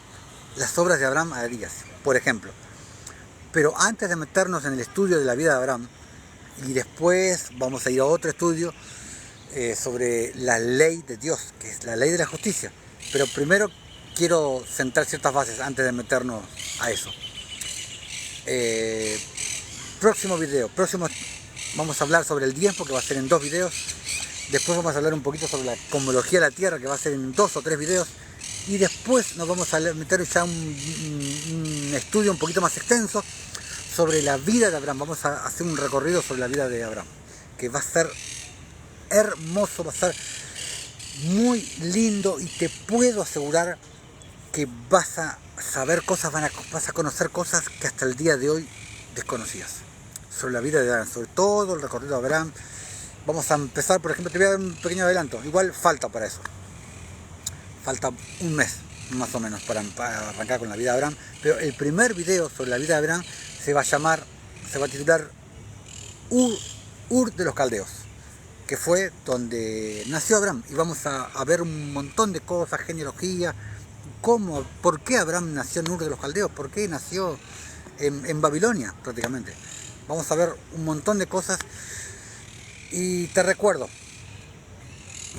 las obras de Abraham harías, por ejemplo. Pero antes de meternos en el estudio de la vida de Abraham, y después vamos a ir a otro estudio sobre la ley de Dios, que es la ley de la justicia. Pero primero quiero sentar ciertas bases antes de meternos a eso. Eh, próximo video, vamos a hablar sobre el diezmo, que va a ser en 2 videos. Después vamos a hablar un poquito sobre la cosmología de la Tierra, que va a ser en 2 o 3 videos. Y después nos vamos a meter ya un estudio un poquito más extenso sobre la vida de Abraham. Vamos a hacer un recorrido sobre la vida de Abraham, que va a ser hermoso, va a ser muy lindo, y te puedo asegurar que vas a saber cosas, vas a conocer cosas que hasta el día de hoy desconocías sobre la vida de Abraham, sobre todo el recorrido de Abraham. Vamos a empezar, por ejemplo, te voy a dar un pequeño adelanto, igual falta para eso, falta un mes más o menos para arrancar con la vida de Abraham, pero el primer video sobre la vida de Abraham se va a titular Ur de los Caldeos, que fue donde nació Abraham, y vamos a ver un montón de cosas, genealogía, por qué Abraham nació en Ur de los Caldeos, por qué nació en Babilonia prácticamente. Vamos a ver un montón de cosas, y te recuerdo,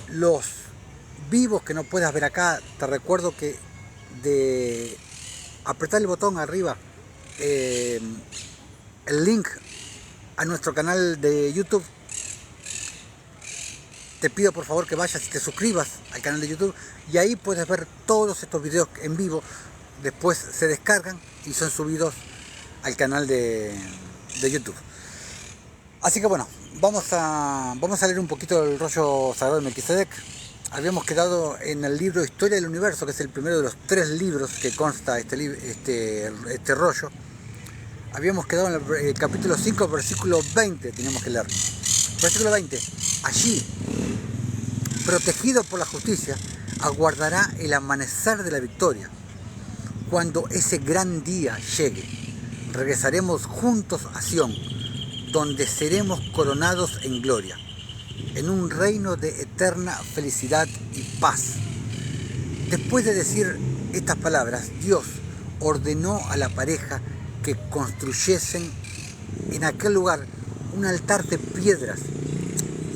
los vivos que no puedas ver acá, te recuerdo que de apretar el botón arriba, el link a nuestro canal de YouTube. Te pido por favor que vayas y te suscribas al canal de YouTube, y ahí puedes ver todos estos videos en vivo. Después se descargan y son subidos al canal de YouTube. Así que bueno, vamos a leer un poquito el rollo sagrado de Melquisedec. Habíamos quedado en el libro Historia del Universo, que es el primero de los 3 libros que consta este rollo. Habíamos quedado en el capítulo 5, versículo 20, teníamos que leer. Versículo 20. Allí, protegido por la justicia, aguardará el amanecer de la victoria. Cuando ese gran día llegue, regresaremos juntos a Sión, donde seremos coronados en gloria, en un reino de eterna felicidad y paz. Después de decir estas palabras, Dios ordenó a la pareja que construyesen en aquel lugar un altar de piedras,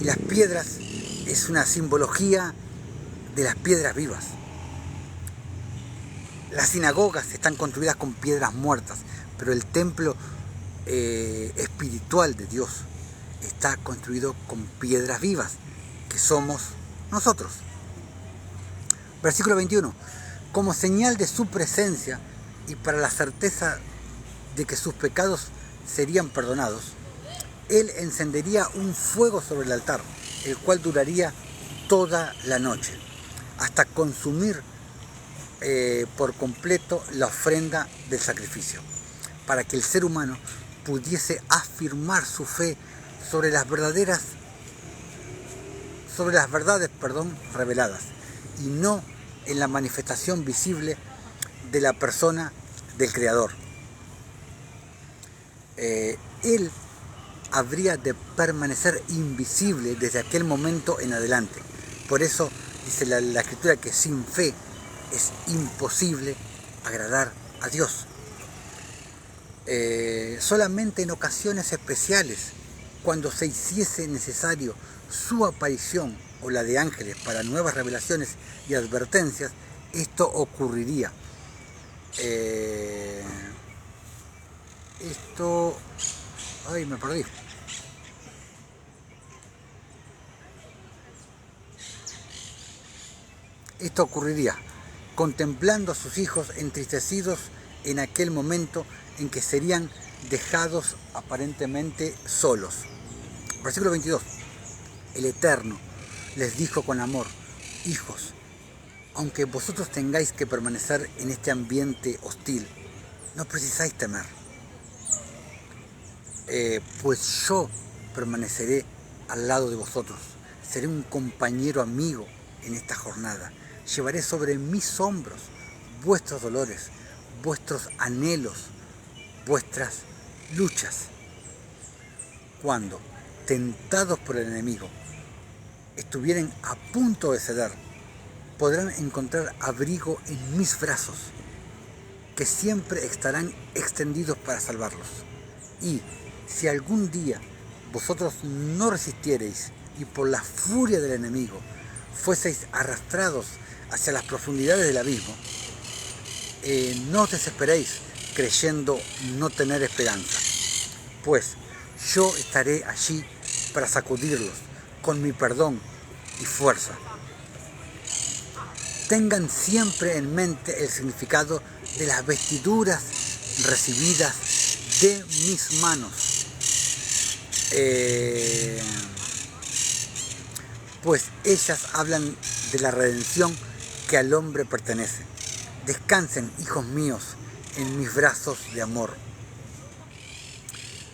y las piedras es una simbología de las piedras vivas. Las sinagogas están construidas con piedras muertas, pero el templo espiritual de Dios está construido con piedras vivas, que somos nosotros. Versículo 21. Como señal de su presencia y para la certeza de que sus pecados serían perdonados, Él encendería un fuego sobre el altar, el cual duraría toda la noche, hasta consumir por completo la ofrenda del sacrificio, para que el ser humano pudiese afirmar su fe sobre las verdades, reveladas, y no en la manifestación visible de la persona del Creador. Él habría de permanecer invisible desde aquel momento en adelante. Por eso dice la Escritura que sin fe es imposible agradar a Dios. Solamente en ocasiones especiales, cuando se hiciese necesario su aparición o la de ángeles para nuevas revelaciones y advertencias, esto ocurriría. Me perdí. Esto ocurriría contemplando a sus hijos entristecidos en aquel momento en que serían dejados aparentemente solos. Versículo 22. El Eterno les dijo con amor: hijos, aunque vosotros tengáis que permanecer en este ambiente hostil, no precisáis temer, pues yo permaneceré al lado de vosotros, seré un compañero amigo en esta jornada, llevaré sobre mis hombros vuestros dolores, vuestros anhelos, vuestras luchas. Cuando, tentados por el enemigo, estuvieren a punto de ceder, podrán encontrar abrigo en mis brazos, que siempre estarán extendidos para salvarlos. Y si algún día vosotros no resistiereis y por la furia del enemigo fueseis arrastrados hacia las profundidades del abismo, no os desesperéis, creyendo no tener esperanza. Pues yo estaré allí para sacudirlos con mi perdón y fuerza. Tengan siempre en mente el significado de las vestiduras recibidas de mis manos. Pues ellas hablan de la redención que al hombre pertenece. Descansen, hijos míos, en mis brazos de amor.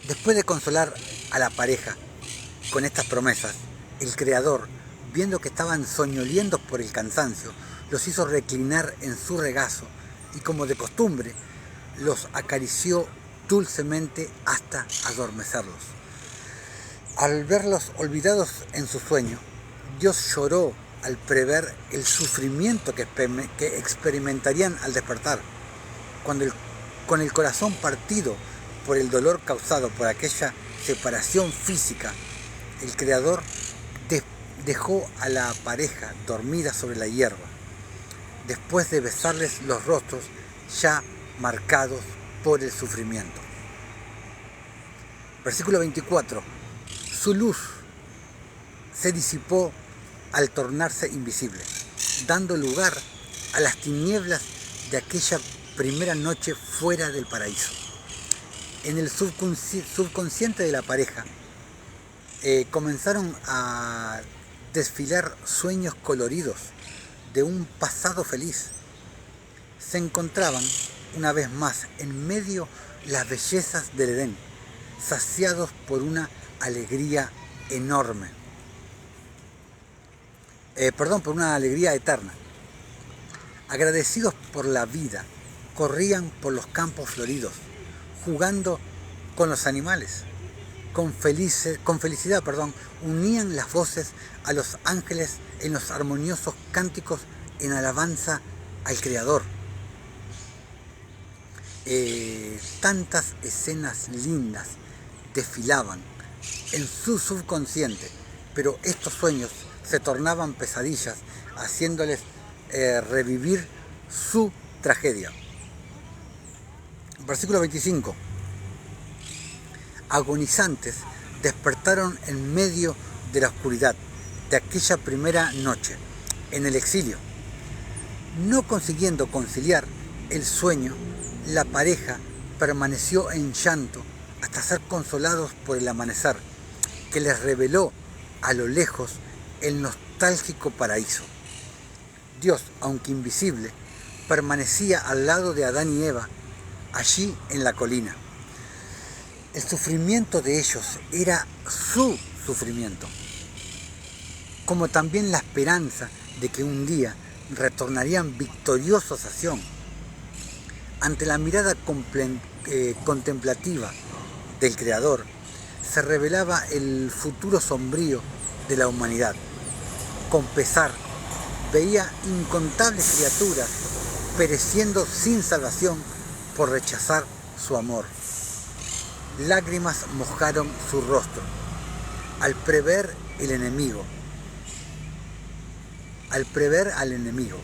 Después de consolar a la pareja con estas promesas, el Creador, viendo que estaban soñolientos por el cansancio, los hizo reclinar en su regazo y, como de costumbre, los acarició dulcemente hasta adormecerlos. Al verlos olvidados en su sueño, Dios lloró al prever el sufrimiento que experimentarían al despertar, con el corazón partido por el dolor causado por aquella separación física. El Creador dejó a la pareja dormida sobre la hierba, después de besarles los rostros ya marcados por el sufrimiento. Versículo 24. Su luz se disipó al tornarse invisible, dando lugar a las tinieblas de aquella primera noche fuera del paraíso. En el subconsciente de la pareja comenzaron a desfilar sueños coloridos de un pasado feliz. Se encontraban una vez más en medio las bellezas del Edén, saciados por una alegría enorme. Por una alegría eterna. Agradecidos por la vida, corrían por los campos floridos, jugando con los animales. Con felicidad, unían las voces a los ángeles en los armoniosos cánticos en alabanza al Creador. Tantas escenas lindas desfilaban en su subconsciente, pero estos sueños se tornaban pesadillas, haciéndoles revivir su tragedia. Versículo 25. Agonizantes despertaron en medio de la oscuridad de aquella primera noche, en el exilio. No consiguiendo conciliar el sueño, la pareja permaneció en llanto hasta ser consolados por el amanecer, que les reveló a lo lejos el nostálgico paraíso. Dios, aunque invisible, permanecía al lado de Adán y Eva, allí en la colina. El sufrimiento de ellos era su sufrimiento, como también la esperanza de que un día retornarían victoriosos a Sión. Ante la mirada contemplativa del Creador, se revelaba el futuro sombrío de la humanidad. Con pesar, veía incontables criaturas pereciendo sin salvación por rechazar su amor. Lágrimas mojaron su rostro al prever al enemigo,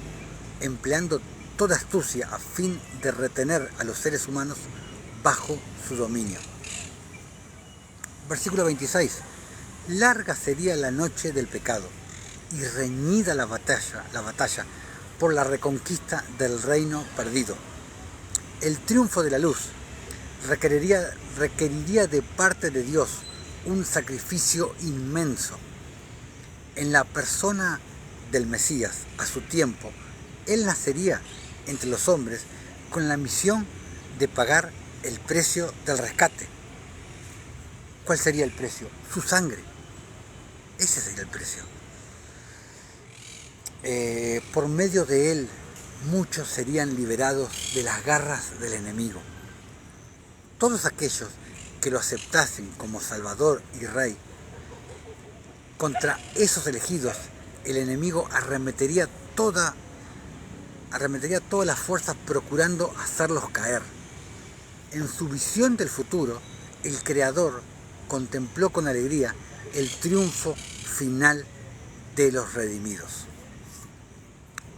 empleando toda astucia a fin de retener a los seres humanos bajo su dominio. Versículo 26. Larga sería la noche del pecado y reñida la batalla por la reconquista del reino perdido. El triunfo de la luz requeriría de parte de Dios un sacrificio inmenso. En la persona del Mesías, a su tiempo, Él nacería entre los hombres con la misión de pagar el precio del rescate. ¿Cuál sería el precio? Su sangre. Ese sería el precio. Por medio de Él, muchos serían liberados de las garras del enemigo. Todos aquellos que lo aceptasen como Salvador y Rey, contra esos elegidos, el enemigo arremetería todas las fuerzas procurando hacerlos caer. En su visión del futuro, el Creador contempló con alegría el triunfo final de los redimidos.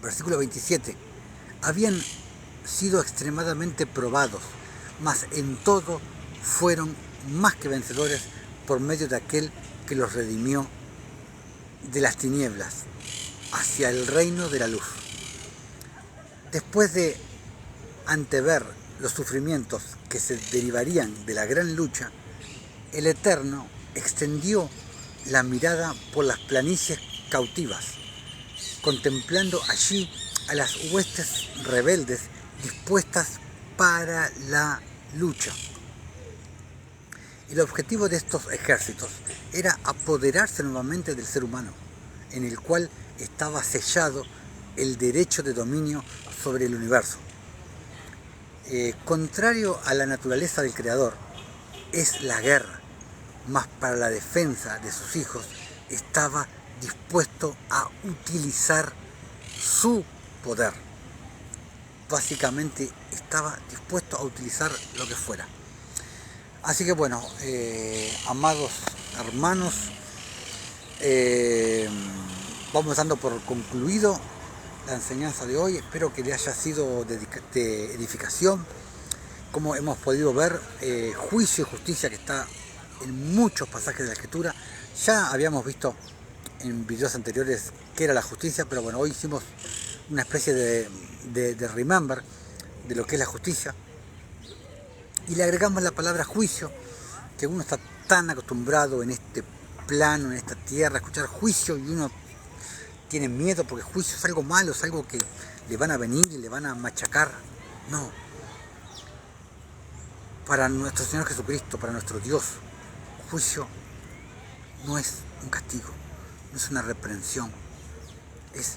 Versículo 27. Habían sido extremadamente probados mas en todo fueron más que vencedores por medio de aquel que los redimió de las tinieblas hacia el reino de la luz. Después de antever los sufrimientos que se derivarían de la gran lucha, el Eterno extendió la mirada por las planicies cautivas, contemplando allí a las huestes rebeldes dispuestas para la lucha. El objetivo de estos ejércitos era apoderarse nuevamente del ser humano, en el cual estaba sellado el derecho de dominio sobre el universo. Contrario a la naturaleza del Creador, es la guerra, mas para la defensa de sus hijos estaba dispuesto a utilizar su poder. Básicamente estaba dispuesto a utilizar lo que fuera. Así que bueno, amados hermanos, vamos dando por concluido la enseñanza de hoy. Espero que le haya sido de edificación. Como hemos podido ver, juicio y justicia que está en muchos pasajes de la Escritura. Ya habíamos visto en videos anteriores qué era la justicia, pero bueno, hoy hicimos una especie de remember de lo que es la justicia. Y le agregamos la palabra juicio, que uno está tan acostumbrado en este plano, en esta tierra, a escuchar juicio, y uno tiene miedo porque juicio es algo malo, es algo que le van a venir y le van a machacar. No. Para nuestro Señor Jesucristo, para nuestro Dios, juicio no es un castigo, no es una reprensión, es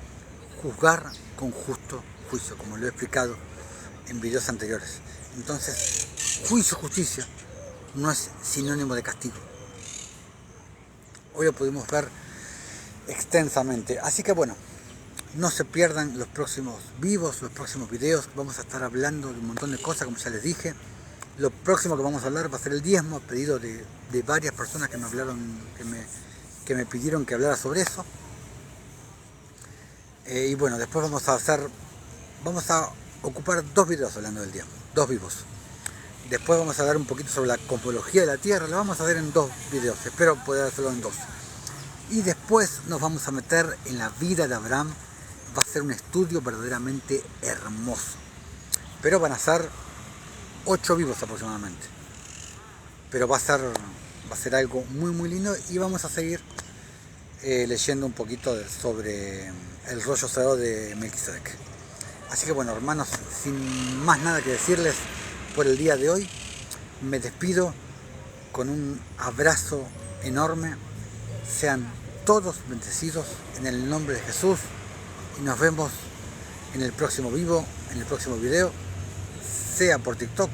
juzgar con justo juicio, como lo he explicado en videos anteriores. Entonces, juicio, justicia, no es sinónimo de castigo. Hoy lo pudimos ver extensamente. Así que bueno, no se pierdan los próximos vivos, los próximos videos. Vamos a estar hablando de un montón de cosas, como ya les dije. Lo próximo que vamos a hablar va a ser el diezmo, a pedido de varias personas que me hablaron, que me pidieron que hablara sobre eso. Y bueno, después vamos a ocupar 2 videos hablando del diezmo, 2 vivos. Después vamos a hablar un poquito sobre la cosmología de la Tierra, lo vamos a hacer en 2 videos, espero poder hacerlo en 2. Y después nos vamos a meter en la vida de Abraham, va a ser un estudio verdaderamente hermoso. Pero van a ser 8 vivos aproximadamente. Pero va a ser algo muy muy lindo, y vamos a seguir leyendo un poquito sobre el rollo sagrado de Melquisedec. Así que bueno, hermanos, sin más nada que decirles por el día de hoy, me despido con un abrazo enorme. Sean todos bendecidos en el nombre de Jesús, y nos vemos en el próximo vivo, en el próximo video, sea por TikTok,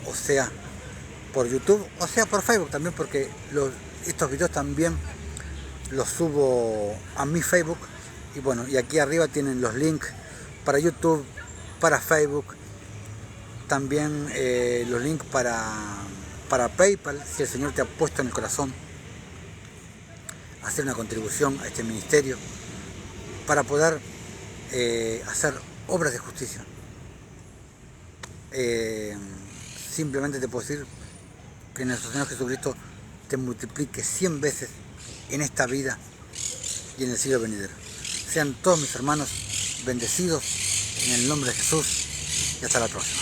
o sea por YouTube, o sea por Facebook también, porque estos videos también los subo a mi Facebook. Y bueno, y aquí arriba tienen los links para YouTube, para Facebook, también los links para PayPal, si el Señor te ha puesto en el corazón hacer una contribución a este ministerio para poder hacer obras de justicia. Simplemente te puedo decir que nuestro Señor Jesucristo te multiplique 100 veces en esta vida y en el siglo venidero. Sean todos mis hermanos bendecidos en el nombre de Jesús, y hasta la próxima.